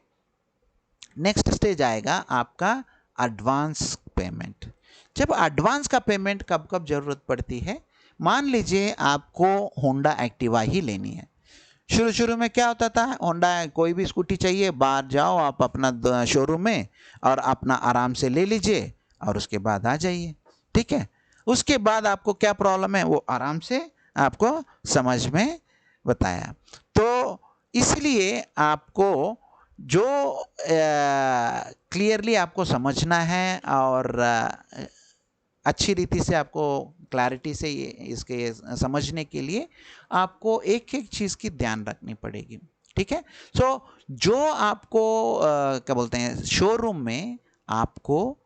नेक्स्ट स्टेज आएगा आपका एडवांस पेमेंट। जब एडवांस का पेमेंट कब कब जरूरत पड़ती है, मान लीजिए आपको होंडा एक्टिवा ही लेनी है। शुरू शुरू में क्या होता था, होंडा कोई भी स्कूटी चाहिए, बाहर जाओ आप अपना शोरूम में और अपना आराम से ले लीजिए और उसके बाद आ जाइए, ठीक है। उसके बाद आपको क्या प्रॉब्लम है वो आराम से आपको समझ में बताया। तो इसलिए आपको जो क्लियरली आपको समझना है और अच्छी रीति से आपको क्लैरिटी से ये इसके समझने के लिए आपको एक एक चीज़ की ध्यान रखनी पड़ेगी, ठीक है। सो जो आपको क्या बोलते हैं, शोरूम में आपको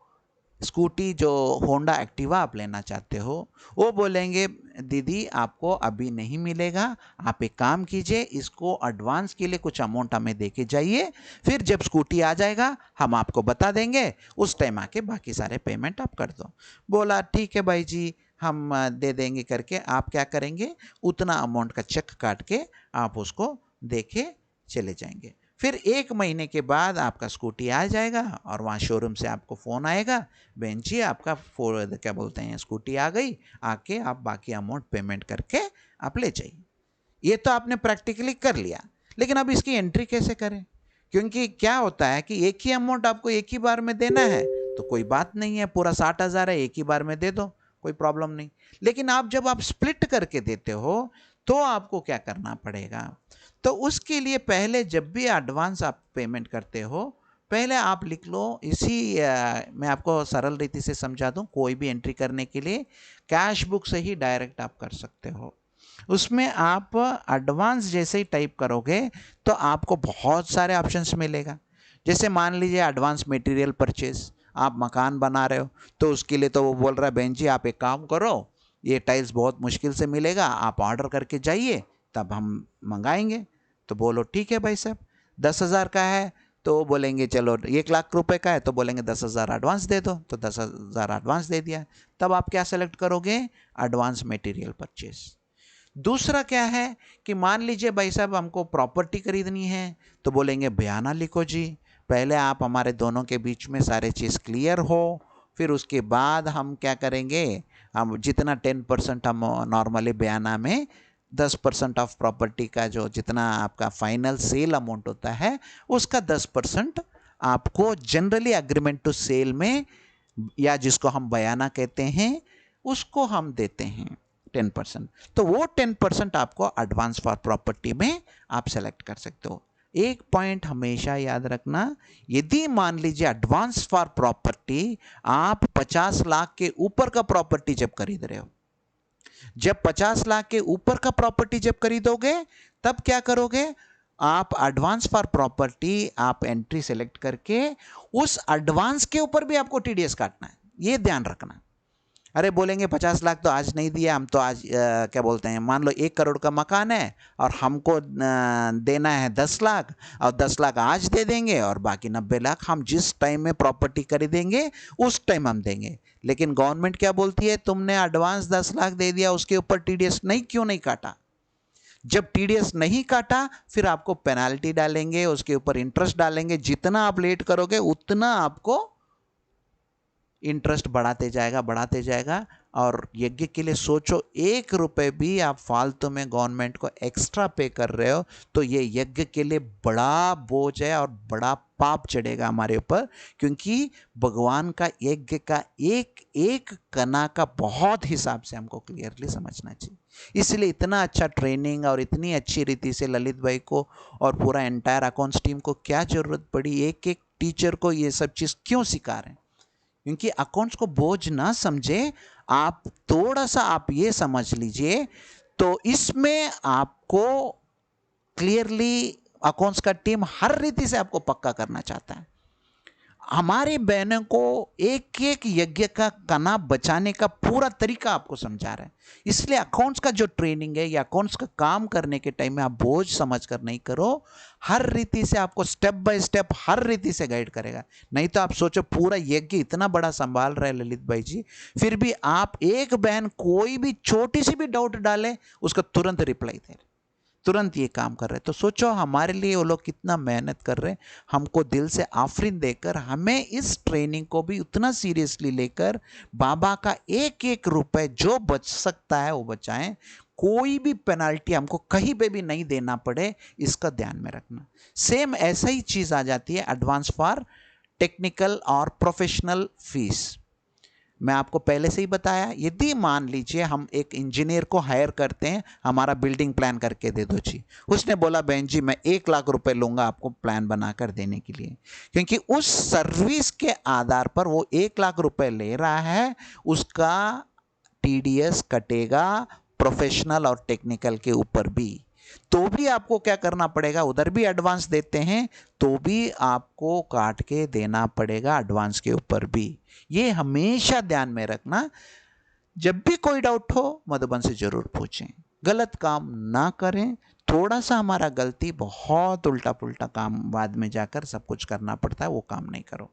स्कूटी जो होंडा एक्टिवा आप लेना चाहते हो, वो बोलेंगे दीदी आपको अभी नहीं मिलेगा, आप एक काम कीजिए, इसको एडवांस के लिए कुछ अमाउंट हमें दे के जाइए, फिर जब स्कूटी आ जाएगा हम आपको बता देंगे, उस टाइम आके बाकी सारे पेमेंट आप कर दो। बोला ठीक है भाई जी, हम दे देंगे करके आप क्या करेंगे, उतना अमाउंट का चेक काट के आप उसको दे के चले जाएंगे। फिर 1 महीने के बाद आपका स्कूटी आ जाएगा और वहाँ शोरूम से आपको फ़ोन आएगा, बहन जी आपका क्या बोलते हैं स्कूटी आ गई, आके आप बाकी अमाउंट पेमेंट करके आप ले जाइए। ये तो आपने प्रैक्टिकली कर लिया, लेकिन अब इसकी एंट्री कैसे करें, क्योंकि क्या होता है कि एक ही अमाउंट आपको एक ही बार में देना है तो कोई बात नहीं है, पूरा 60,000 है एक ही बार में दे दो, कोई प्रॉब्लम नहीं। लेकिन जब आप स्प्लिट करके देते हो तो आपको क्या करना पड़ेगा, तो उसके लिए पहले जब भी एडवांस आप पेमेंट करते हो, पहले आप लिख लो, इसी मैं आपको सरल रीति से समझा दूं, कोई भी एंट्री करने के लिए कैश बुक से ही डायरेक्ट आप कर सकते हो। उसमें आप एडवांस जैसे ही टाइप करोगे तो आपको बहुत सारे ऑप्शंस मिलेगा। जैसे मान लीजिए एडवांस मटेरियल परचेज, आप मकान बना रहे हो तो उसके लिए तो वो बोल रहा है बहन जी आप एक काम करो, ये टाइल्स बहुत मुश्किल से मिलेगा, आप ऑर्डर करके जाइए तब हम मंगाएंगे। तो बोलो ठीक है भाई साहब, 10,000 का है तो बोलेंगे चलो 1 लाख रुपए का है तो बोलेंगे 10,000 एडवांस दे दो, तो 10,000 एडवांस दे दिया। तब आप क्या सेलेक्ट करोगे, एडवांस मटेरियल परचेज। दूसरा क्या है कि मान लीजिए भाई साहब हमको प्रॉपर्टी खरीदनी है तो बोलेंगे बयाना लिखो जी, पहले आप हमारे दोनों के बीच में सारे चीज़ क्लियर हो, फिर उसके बाद हम क्या करेंगे, हम जितना 10% हम नॉर्मली बयाना में 10% ऑफ प्रॉपर्टी का जो जितना आपका फाइनल सेल अमाउंट होता है उसका 10% आपको जनरली एग्रीमेंट टू सेल में, या जिसको हम बयाना कहते हैं, उसको हम देते हैं 10%। तो वो 10% आपको एडवांस फॉर प्रॉपर्टी में आप सेलेक्ट कर सकते हो। एक पॉइंट हमेशा याद रखना, यदि मान लीजिए एडवांस फॉर प्रॉपर्टी, आप 50 लाख के ऊपर का प्रॉपर्टी जब खरीद रहे हो, जब 50 लाख के ऊपर का प्रॉपर्टी जब खरीदोगे तब क्या करोगे, आप एडवांस फॉर प्रॉपर्टी आप एंट्री सेलेक्ट करके उस एडवांस के ऊपर भी आपको टीडीएस काटना है, ये ध्यान रखना। अरे बोलेंगे 50 लाख तो आज नहीं दिया, हम तो आज क्या बोलते हैं, मान लो 1 करोड़ का मकान है और हमको देना है 10 लाख, और 10 लाख आज दे देंगे और बाकी 90 लाख हम जिस टाइम में प्रॉपर्टी खरीदेंगे उस टाइम हम देंगे। लेकिन गवर्नमेंट क्या बोलती है, तुमने एडवांस 10 लाख दे दिया, उसके ऊपर टीडीएस क्यों नहीं काटा? जब टीडीएस नहीं काटा फिर आपको पेनाल्टी डालेंगे, उसके ऊपर इंटरेस्ट डालेंगे, जितना आप लेट करोगे उतना आपको इंटरेस्ट बढ़ाते जाएगा। और यज्ञ के लिए सोचो, 1 रुपए भी आप फालतू में गवर्नमेंट को एक्स्ट्रा पे कर रहे हो तो ये यज्ञ के लिए बड़ा बोझ है और बड़ा पाप चढ़ेगा हमारे ऊपर, क्योंकि भगवान का यज्ञ का एक एक कना का बहुत हिसाब से हमको क्लियरली समझना चाहिए। इसलिए इतना अच्छा ट्रेनिंग और इतनी अच्छी रीति से ललित भाई को और पूरा एंटायर अकाउंट्स टीम को क्या जरूरत पड़ी, एक एक टीचर को ये सब चीज़ क्यों सिखा रहे हैं? क्योंकि अकाउंट्स को बोझ ना समझे आप, थोड़ा सा आप ये समझ लीजिए, तो इसमें आपको क्लियरली अकाउंट्स का टीम हर रीति से आपको पक्का करना चाहता है। हमारे बहनों को एक एक यज्ञ का कना बचाने का पूरा तरीका आपको समझा रहा है। इसलिए अकाउंट्स का जो ट्रेनिंग है या अकाउंट्स का काम करने के टाइम में आप बोझ समझकर नहीं करो, हर रीति से आपको स्टेप बाय स्टेप हर रीति से गाइड करेगा। नहीं तो आप सोचो पूरा यज्ञ इतना बड़ा संभाल रहे ललित भाई जी, फिर भी आप एक बहन कोई भी छोटी सी भी डाउट डाले उसका तुरंत रिप्लाई दे रहे, तुरंत ये काम कर रहे। तो सोचो हमारे लिए वो लोग कितना मेहनत कर रहे हैं, हमको दिल से आफरीन देकर हमें इस ट्रेनिंग को भी उतना सीरियसली लेकर बाबा का एक एक रुपए जो बच सकता है वो बचाएं, कोई भी पेनल्टी हमको कहीं पे भी नहीं देना पड़े, इसका ध्यान में रखना। सेम ऐसा ही चीज़ आ जाती है एडवांस फॉर टेक्निकल और प्रोफेशनल फीस। मैं आपको पहले से ही बताया, यदि मान लीजिए हम एक इंजीनियर को हायर करते हैं, हमारा बिल्डिंग प्लान करके दे दो जी, उसने बोला बहन जी मैं 1 लाख रुपए लूँगा आपको प्लान बनाकर देने के लिए, क्योंकि उस सर्विस के आधार पर वो 1 लाख रुपए ले रहा है, उसका टीडीएस कटेगा प्रोफेशनल और टेक्निकल के ऊपर भी। तो भी आपको क्या करना पड़ेगा, उधर भी एडवांस देते हैं तो भी आपको काट के देना पड़ेगा एडवांस के ऊपर भी। ये हमेशा ध्यान में रखना। जब भी कोई डाउट हो मधुबन से जरूर पूछें, गलत काम ना करें। थोड़ा सा हमारा गलती, बहुत उल्टा पुल्टा काम बाद में जाकर सब कुछ करना पड़ता है, वो काम नहीं करो।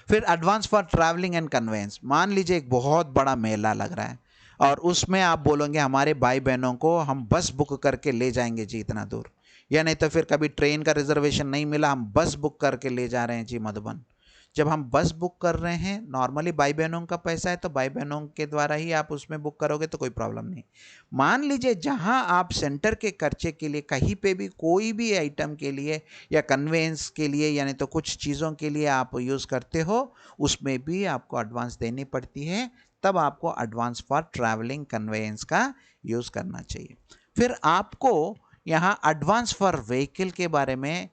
फिर advance for travelling and conveyance. मान लीजिए एक बहुत बड़ा मेला लग रहा है और उसमें आप बोलोगे हमारे भाई बहनों को हम बस बुक करके ले जाएंगे जी इतना दूर, या नहीं तो फिर कभी ट्रेन का रिजर्वेशन नहीं मिला, हम बस बुक करके ले जा रहे हैं जी मधुबन। जब हम बस बुक कर रहे हैं, नॉर्मली भाई बहनों का पैसा है तो भाई बहनों के द्वारा ही आप उसमें बुक करोगे तो कोई प्रॉब्लम नहीं। मान लीजिए जहां आप सेंटर के खर्चे के लिए कहीं पे भी कोई भी आइटम के लिए या कन्वेंस के लिए यानी तो कुछ चीज़ों के लिए आप यूज़ करते हो, उसमें भी आपको एडवांस देनी पड़ती है, तब आपको एडवांस फॉर ट्रैवलिंग कन्वेंस का यूज़ करना चाहिए। फिर आपको यहाँ एडवांस फॉर व्हीकल के बारे में,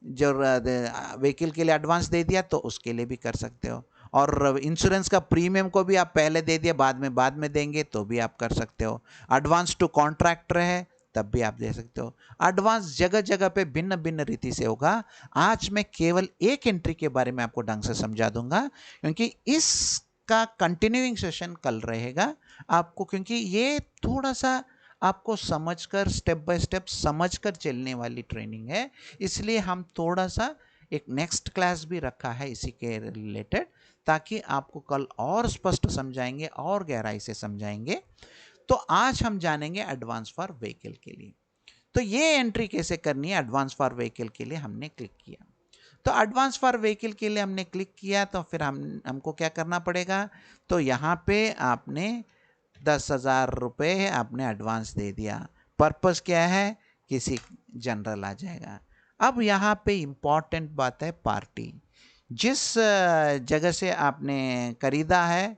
जो व्हीकल के लिए एडवांस दे दिया तो उसके लिए भी कर सकते हो, और इंश्योरेंस का प्रीमियम को भी आप पहले दे दिया बाद में देंगे तो भी आप कर सकते हो। एडवांस टू कॉन्ट्रैक्टर है तब भी आप दे सकते हो। एडवांस जगह जगह पे भिन्न भिन्न रीति से होगा। आज मैं केवल एक एंट्री के बारे में आपको ढंग से समझा दूंगा, क्योंकि इसका कंटिन्यूइंग सेशन कल रहेगा आपको, क्योंकि ये थोड़ा सा आपको समझकर स्टेप बाय स्टेप समझकर चलने वाली ट्रेनिंग है, इसलिए हम थोड़ा सा एक नेक्स्ट क्लास भी रखा है इसी के रिलेटेड, ताकि आपको कल और स्पष्ट समझाएंगे और गहराई से समझाएंगे। तो आज हम जानेंगे एडवांस फॉर व्हीकल के लिए। तो ये एंट्री कैसे करनी है, एडवांस फॉर व्हीकल के लिए हमने क्लिक किया। तो एडवांस फॉर व्हीकल के लिए हमने क्लिक किया तो फिर हमको क्या करना पड़ेगा, तो यहाँ पे आपने 10,000 रुपये आपने एडवांस दे दिया। पर्पस क्या है, किसी जनरल आ जाएगा। अब यहाँ पे इम्पॉर्टेंट बात है पार्टी। जिस जगह से आपने खरीदा है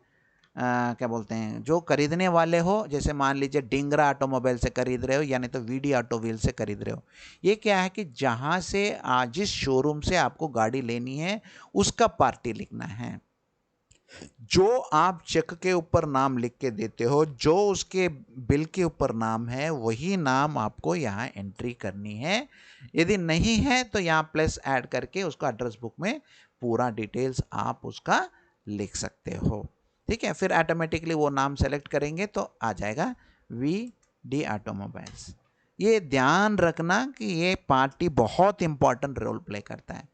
क्या बोलते हैं, जो खरीदने वाले हो, जैसे मान लीजिए डिंगरा ऑटोमोबाइल से खरीद रहे हो या नहीं तो वीडी ऑटो व्हील से खरीद रहे हो। ये क्या है कि जहाँ से जिस शोरूम से आपको गाड़ी लेनी है उसका पार्टी लिखना है। जो आप चेक के ऊपर नाम लिख के देते हो, जो उसके बिल के ऊपर नाम है, वही नाम आपको यहाँ एंट्री करनी है। यदि नहीं है तो यहाँ प्लस ऐड करके उसका एड्रेस बुक में पूरा डिटेल्स आप उसका लिख सकते हो। ठीक है, फिर ऑटोमेटिकली वो नाम सेलेक्ट करेंगे तो आ जाएगा वी.डी. ऑटोमोबाइल्स। ये ध्यान रखना कि ये पार्टी बहुत इंपॉर्टेंट रोल प्ले करता है।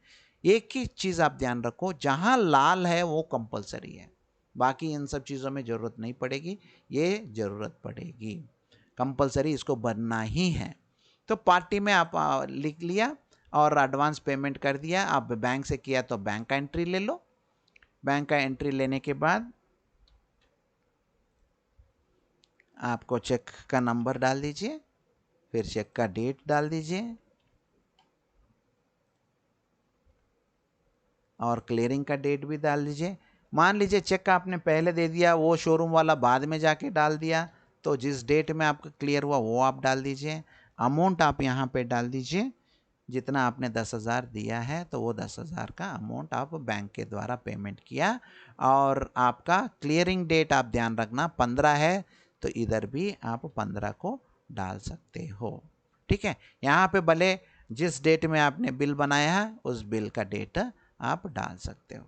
एक ही चीज़ आप ध्यान रखो, जहाँ लाल है वो कंपलसरी है, बाकी इन सब चीज़ों में ज़रूरत नहीं पड़ेगी, ये ज़रूरत पड़ेगी, कंपलसरी इसको भरना ही है। तो पार्टी में आप लिख लिया और एडवांस पेमेंट कर दिया। आप बैंक से किया तो बैंक का एंट्री ले लो। बैंक का एंट्री लेने के बाद आपको चेक का नंबर डाल दीजिए, फिर चेक का डेट डाल दीजिए और क्लियरिंग का डेट भी डाल दीजिए। मान लीजिए चेक आपने पहले दे दिया, वो शोरूम वाला बाद में जाके डाल दिया, तो जिस डेट में आपका क्लियर हुआ वो आप डाल दीजिए। अमाउंट आप यहाँ पे डाल दीजिए, जितना आपने 10,000 दिया है तो वो 10,000 का अमाउंट आप बैंक के द्वारा पेमेंट किया। और आपका क्लियरिंग डेट आप ध्यान रखना 15 है, तो इधर भी आप 15 को डाल सकते हो। ठीक है, यहाँ पे भले जिस डेट में आपने बिल बनाया है उस बिल का डेट आप डाल सकते हो।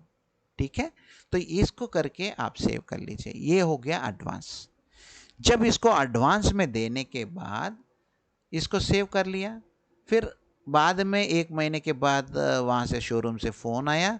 ठीक है, तो इसको करके आप सेव कर लीजिए। ये हो गया एडवांस। जब इसको एडवांस में देने के बाद इसको सेव कर लिया, फिर बाद में 1 महीने के बाद वहाँ से शोरूम से फ़ोन आया,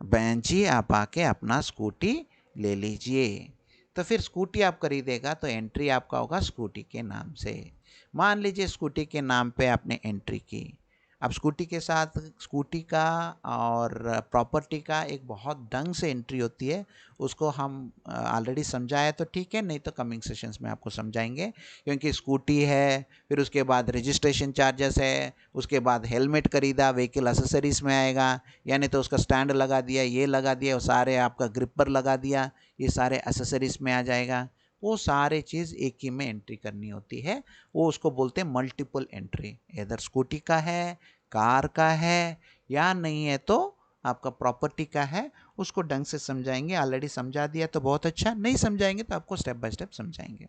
बहन जी आप आके अपना स्कूटी ले लीजिए। तो फिर स्कूटी आप खरीदेगा तो एंट्री आपका होगा स्कूटी के नाम से। मान लीजिए स्कूटी के नाम पे आपने एंट्री की। अब स्कूटी के साथ स्कूटी का और प्रॉपर्टी का एक बहुत ढंग से एंट्री होती है, उसको हम ऑलरेडी समझाया तो ठीक है, नहीं तो कमिंग सेशंस में आपको समझाएंगे। क्योंकि स्कूटी है, फिर उसके बाद रजिस्ट्रेशन चार्जेस है, उसके बाद हेलमेट खरीदा, व्हीकल एसेसरीज में आएगा, यानी तो उसका स्टैंड लगा दिया, ये लगा दिया, वो सारे आपका ग्रिपर लगा दिया, ये सारे एसेसरीज में आ जाएगा। वो सारे चीज़ एक ही में एंट्री करनी होती है। वो उसको बोलते हैं मल्टीपल एंट्री। इधर स्कूटी का है, कार का है, या नहीं है तो आपका प्रॉपर्टी का है। उसको ढंग से समझाएंगे। ऑलरेडी समझा दिया तो बहुत अच्छा, नहीं समझाएंगे तो आपको स्टेप बाय स्टेप समझाएंगे।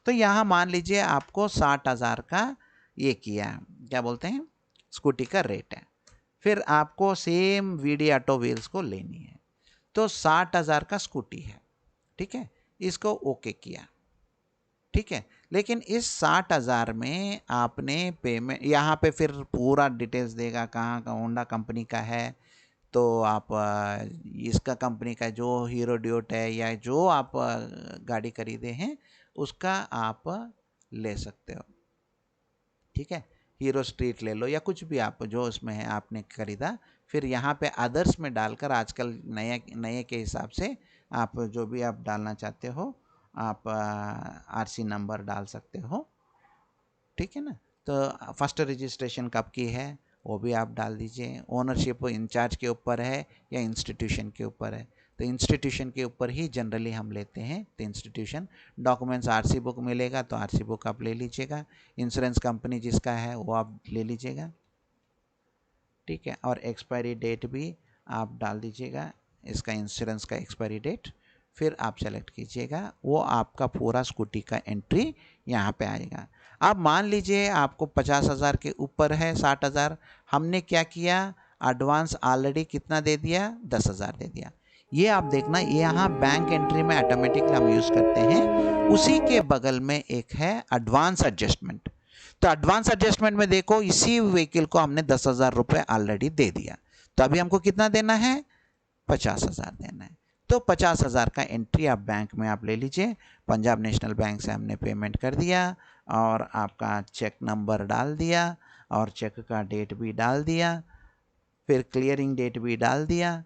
तो यहाँ मान लीजिए आपको 60,000 का ये किया, क्या बोलते हैं, स्कूटी का रेट है। फिर आपको सेम वीडी ऑटो व्हील्स को लेनी है, तो 60,000 का स्कूटी है। ठीक है, इसको ओके किया। ठीक है, लेकिन इस 60,000 में आपने पेमेंट, यहाँ पे फिर पूरा डिटेल्स देगा, कहाँ का होंडा कंपनी का है तो आप इसका कंपनी का जो हीरो ड्यूट है या जो आप गाड़ी खरीदे हैं उसका आप ले सकते हो। ठीक है, हीरो स्ट्रीट ले लो या कुछ भी आप जो उसमें है आपने खरीदा। फिर यहाँ पे अदर्स में डालकर आजकल नए के हिसाब से आप जो भी आप डालना चाहते हो आप आरसी नंबर डाल सकते हो। ठीक है ना, तो फर्स्ट रजिस्ट्रेशन कब की है वो भी आप डाल दीजिए। ओनरशिप इंचार्ज के ऊपर है या इंस्टीट्यूशन के ऊपर है, तो इंस्टीट्यूशन के ऊपर ही जनरली हम लेते हैं, तो इंस्टीट्यूशन। डॉक्यूमेंट्स आरसी बुक मिलेगा तो आरसी बुक आप ले लीजिएगा। इंश्योरेंस कंपनी जिसका है वो आप ले लीजिएगा। ठीक है, और एक्सपायरी डेट भी आप डाल दीजिएगा, इसका इंश्योरेंस का एक्सपायरी डेट। फिर आप सेलेक्ट कीजिएगा, वो आपका पूरा स्कूटी का एंट्री यहाँ पे आएगा। अब मान लीजिए आपको 50,000 के ऊपर है 60,000, हमने क्या किया, एडवांस ऑलरेडी कितना दे दिया, 10,000 दे दिया। ये आप देखना, ये यहाँ बैंक एंट्री में ऑटोमेटिकली हम यूज़ करते हैं। उसी के बगल में एक है एडवांस एडजस्टमेंट। तो एडवांस एडजस्टमेंट में देखो, इसी व्हीकल को हमने 10,000 रुपये ऑलरेडी दे दिया, तो अभी हमको कितना देना है, 50,000 देना है। तो 50,000 का एंट्री आप बैंक में आप ले लीजिए। पंजाब नेशनल बैंक से हमने पेमेंट कर दिया और आपका चेक नंबर डाल दिया और चेक का डेट भी डाल दिया, फिर क्लियरिंग डेट भी डाल दिया।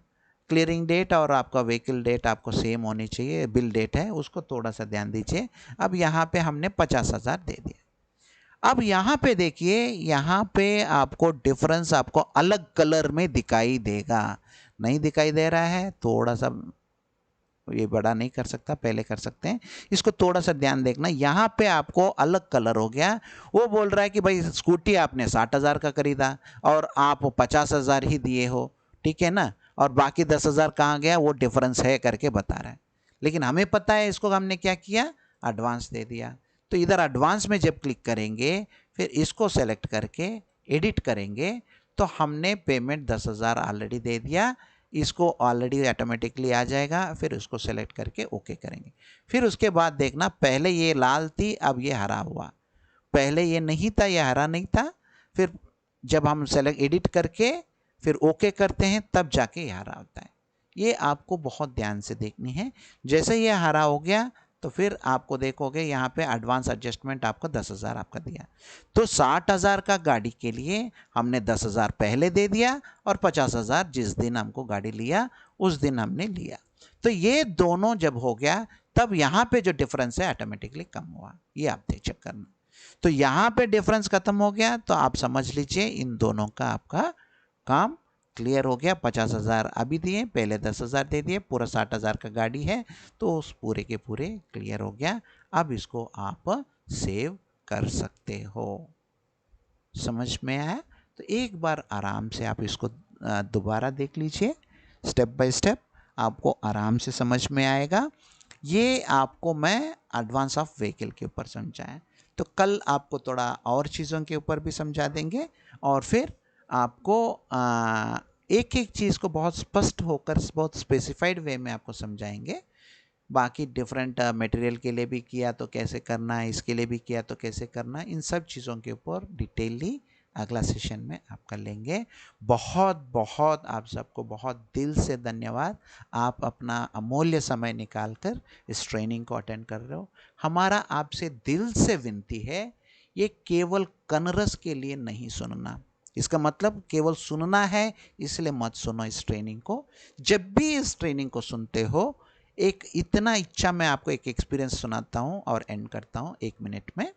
क्लियरिंग डेट और आपका व्हीकल डेट आपको सेम होनी चाहिए, बिल डेट है उसको थोड़ा सा ध्यान दीजिए। अब यहाँ पे हमने 50,000 दे दिया। अब यहाँ पे देखिए, यहाँ पे आपको डिफरेंस आपको अलग कलर में दिखाई देगा, नहीं दिखाई दे रहा है, थोड़ा सा ये बड़ा नहीं कर सकता, पहले कर सकते हैं। इसको थोड़ा सा ध्यान देखना, यहाँ पे आपको अलग कलर हो गया। वो बोल रहा है कि भाई स्कूटी आपने 60,000 का खरीदा और आप 50,000 ही दिए हो, ठीक है ना, और बाकी 10,000 कहाँ गया वो डिफरेंस है करके बता रहा है। लेकिन हमें पता है इसको हमने क्या किया, एडवांस दे दिया। तो इधर एडवांस में जब क्लिक करेंगे फिर इसको सेलेक्ट करके एडिट करेंगे तो हमने पेमेंट 10,000 ऑलरेडी दे दिया, इसको ऑलरेडी ऑटोमेटिकली आ जाएगा। फिर उसको सेलेक्ट करके ओके करेंगे। फिर उसके बाद देखना, पहले ये लाल थी अब ये हरा हुआ, पहले ये नहीं था, ये हरा नहीं था। फिर जब हम सेलेक्ट एडिट करके फिर ओके करते हैं तब जाके ये हरा होता है। ये आपको बहुत ध्यान से देखनी है। जैसे ये हरा हो गया तो फिर आपको देखोगे यहाँ पे एडवांस एडजस्टमेंट आपको 10,000 आपका दिया। तो 60,000 का गाड़ी के लिए हमने 10,000 पहले दे दिया और 50,000 जिस दिन हमको गाड़ी लिया उस दिन हमने लिया। तो ये दोनों जब हो गया तब यहाँ पे जो डिफरेंस है ऑटोमेटिकली कम हुआ, ये आप देख चेक करना। तो यहाँ पे डिफरेंस खत्म हो गया तो आप समझ लीजिए इन दोनों का आपका काम क्लियर हो गया। 50,000 अभी दिए, पहले 10,000 दे दिए, पूरा 60,000 का गाड़ी है तो उस पूरे के पूरे क्लियर हो गया। अब इसको आप सेव कर सकते हो। समझ में आया? तो एक बार आराम से आप इसको दोबारा देख लीजिए, स्टेप बाय स्टेप आपको आराम से समझ में आएगा। ये आपको मैं एडवांस ऑफ व्हीकल के ऊपर समझाया, तो कल आपको थोड़ा और चीज़ों के ऊपर भी समझा देंगे और फिर आपको एक एक चीज़ को बहुत स्पष्ट होकर बहुत स्पेसिफाइड वे में आपको समझाएंगे। बाकी डिफरेंट मटेरियल के लिए भी किया तो कैसे करना है, इसके लिए भी किया तो कैसे करना है, इन सब चीज़ों के ऊपर डिटेलली अगला सेशन में आपका लेंगे। बहुत बहुत आप सबको बहुत दिल से धन्यवाद। आप अपना अमूल्य समय निकालकर इस ट्रेनिंग को अटेंड कर रहे हो। हमारा आपसे दिल से विनती है, ये केवल कनरस के लिए नहीं सुनना। इसका मतलब केवल सुनना है इसलिए मत सुनो इस ट्रेनिंग को। जब भी इस ट्रेनिंग को सुनते हो, एक इतना इच्छा मैं आपको एक एक्सपीरियंस सुनाता हूँ और एंड करता हूँ 1 मिनट में।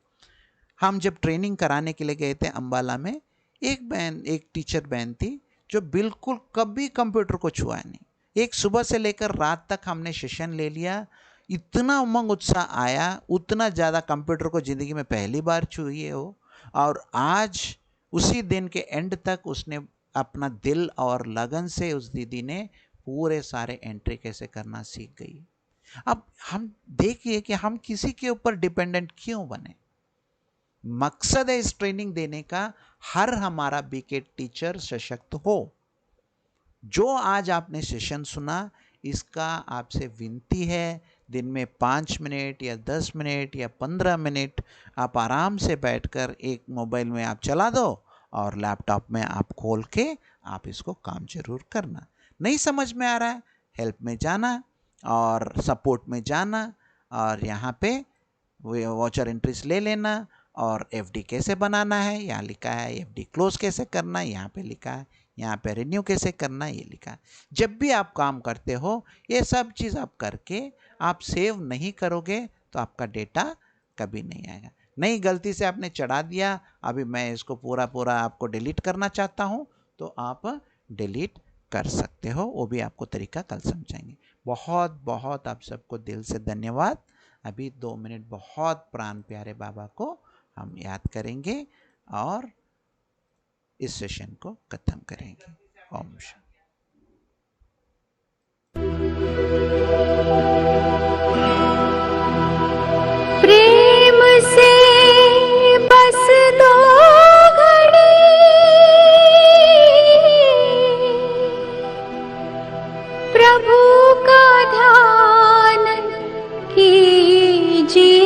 हम जब ट्रेनिंग कराने के लिए गए थे अम्बाला में, एक टीचर बहन थी जो बिल्कुल कभी कंप्यूटर को छुआ नहीं। एक सुबह से लेकर रात तक हमने सेशन ले लिया, इतना उमंग उत्साह आया, उतना ज़्यादा कंप्यूटर को ज़िंदगी में पहली बार छुए हो। और आज उसी दिन के एंड तक उसने अपना दिल और लगन से उस दीदी ने पूरे सारे एंट्री कैसे करना सीख गई। अब हम देखिए कि हम किसी के ऊपर डिपेंडेंट क्यों बने। मकसद है इस ट्रेनिंग देने का, हर हमारा बीके टीचर सशक्त हो। जो आज आपने सेशन सुना, इसका आपसे विनती है, दिन में 5 मिनट या 10 मिनट या 15 मिनट आप आराम से बैठकर एक मोबाइल में आप चला दो और लैपटॉप में आप खोल के आप इसको काम जरूर करना। नहीं समझ में आ रहा है, हेल्प में जाना और सपोर्ट में जाना और यहाँ पे वॉचर एंट्रीज ले लेना और एफडी कैसे बनाना है यहाँ लिखा है, एफडी क्लोज कैसे करना है यहाँ पे लिखा है, यहाँ पे रिन्यू कैसे करना है ये लिखा है। जब भी आप काम करते हो ये सब चीज़ आप करके आप सेव नहीं करोगे तो आपका डेटा कभी नहीं आएगा। नहीं, गलती से आपने चढ़ा दिया, अभी मैं इसको पूरा आपको डिलीट करना चाहता हूँ तो आप डिलीट कर सकते हो, वो भी आपको तरीका कल समझाएंगे। बहुत बहुत आप सबको दिल से धन्यवाद। अभी 2 मिनट बहुत प्राण प्यारे बाबा को हम याद करेंगे और इस सेशन को खत्म करेंगे। ओम शांति। प्रेम से बस दो घड़ी प्रभु का ध्यान कीजिए,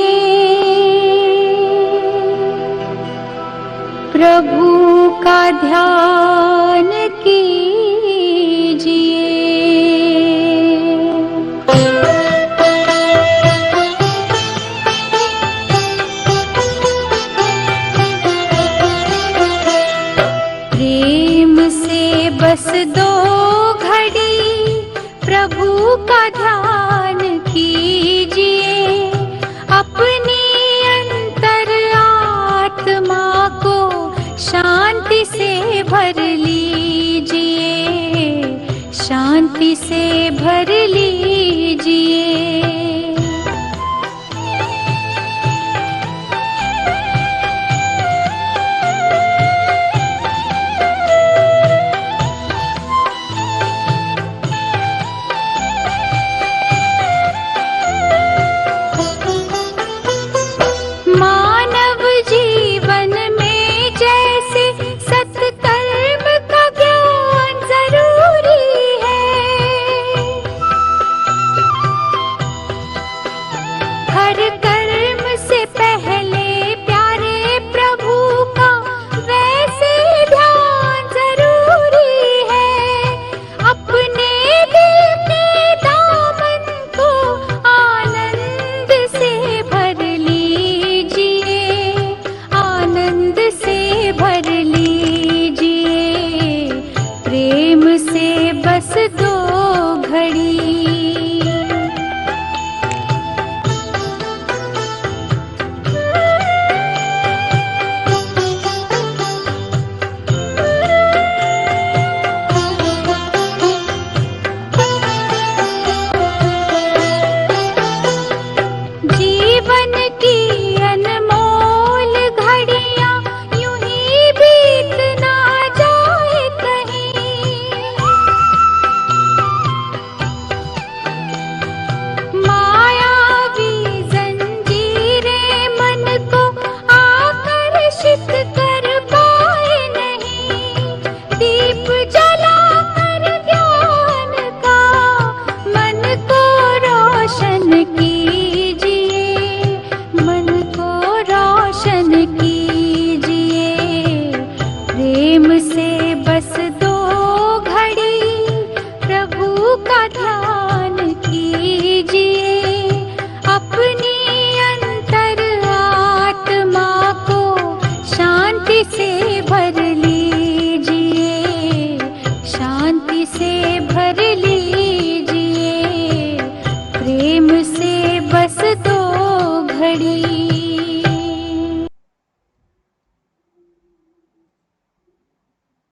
प्रभु का ध्यान कीजिए। प्रेम से बस दो घड़ी प्रभु का ध्यान कीजिए, अपनी अंतर आत्मा को शांति से भर लीजिए, शांति से भर लीजिए। कीजिए।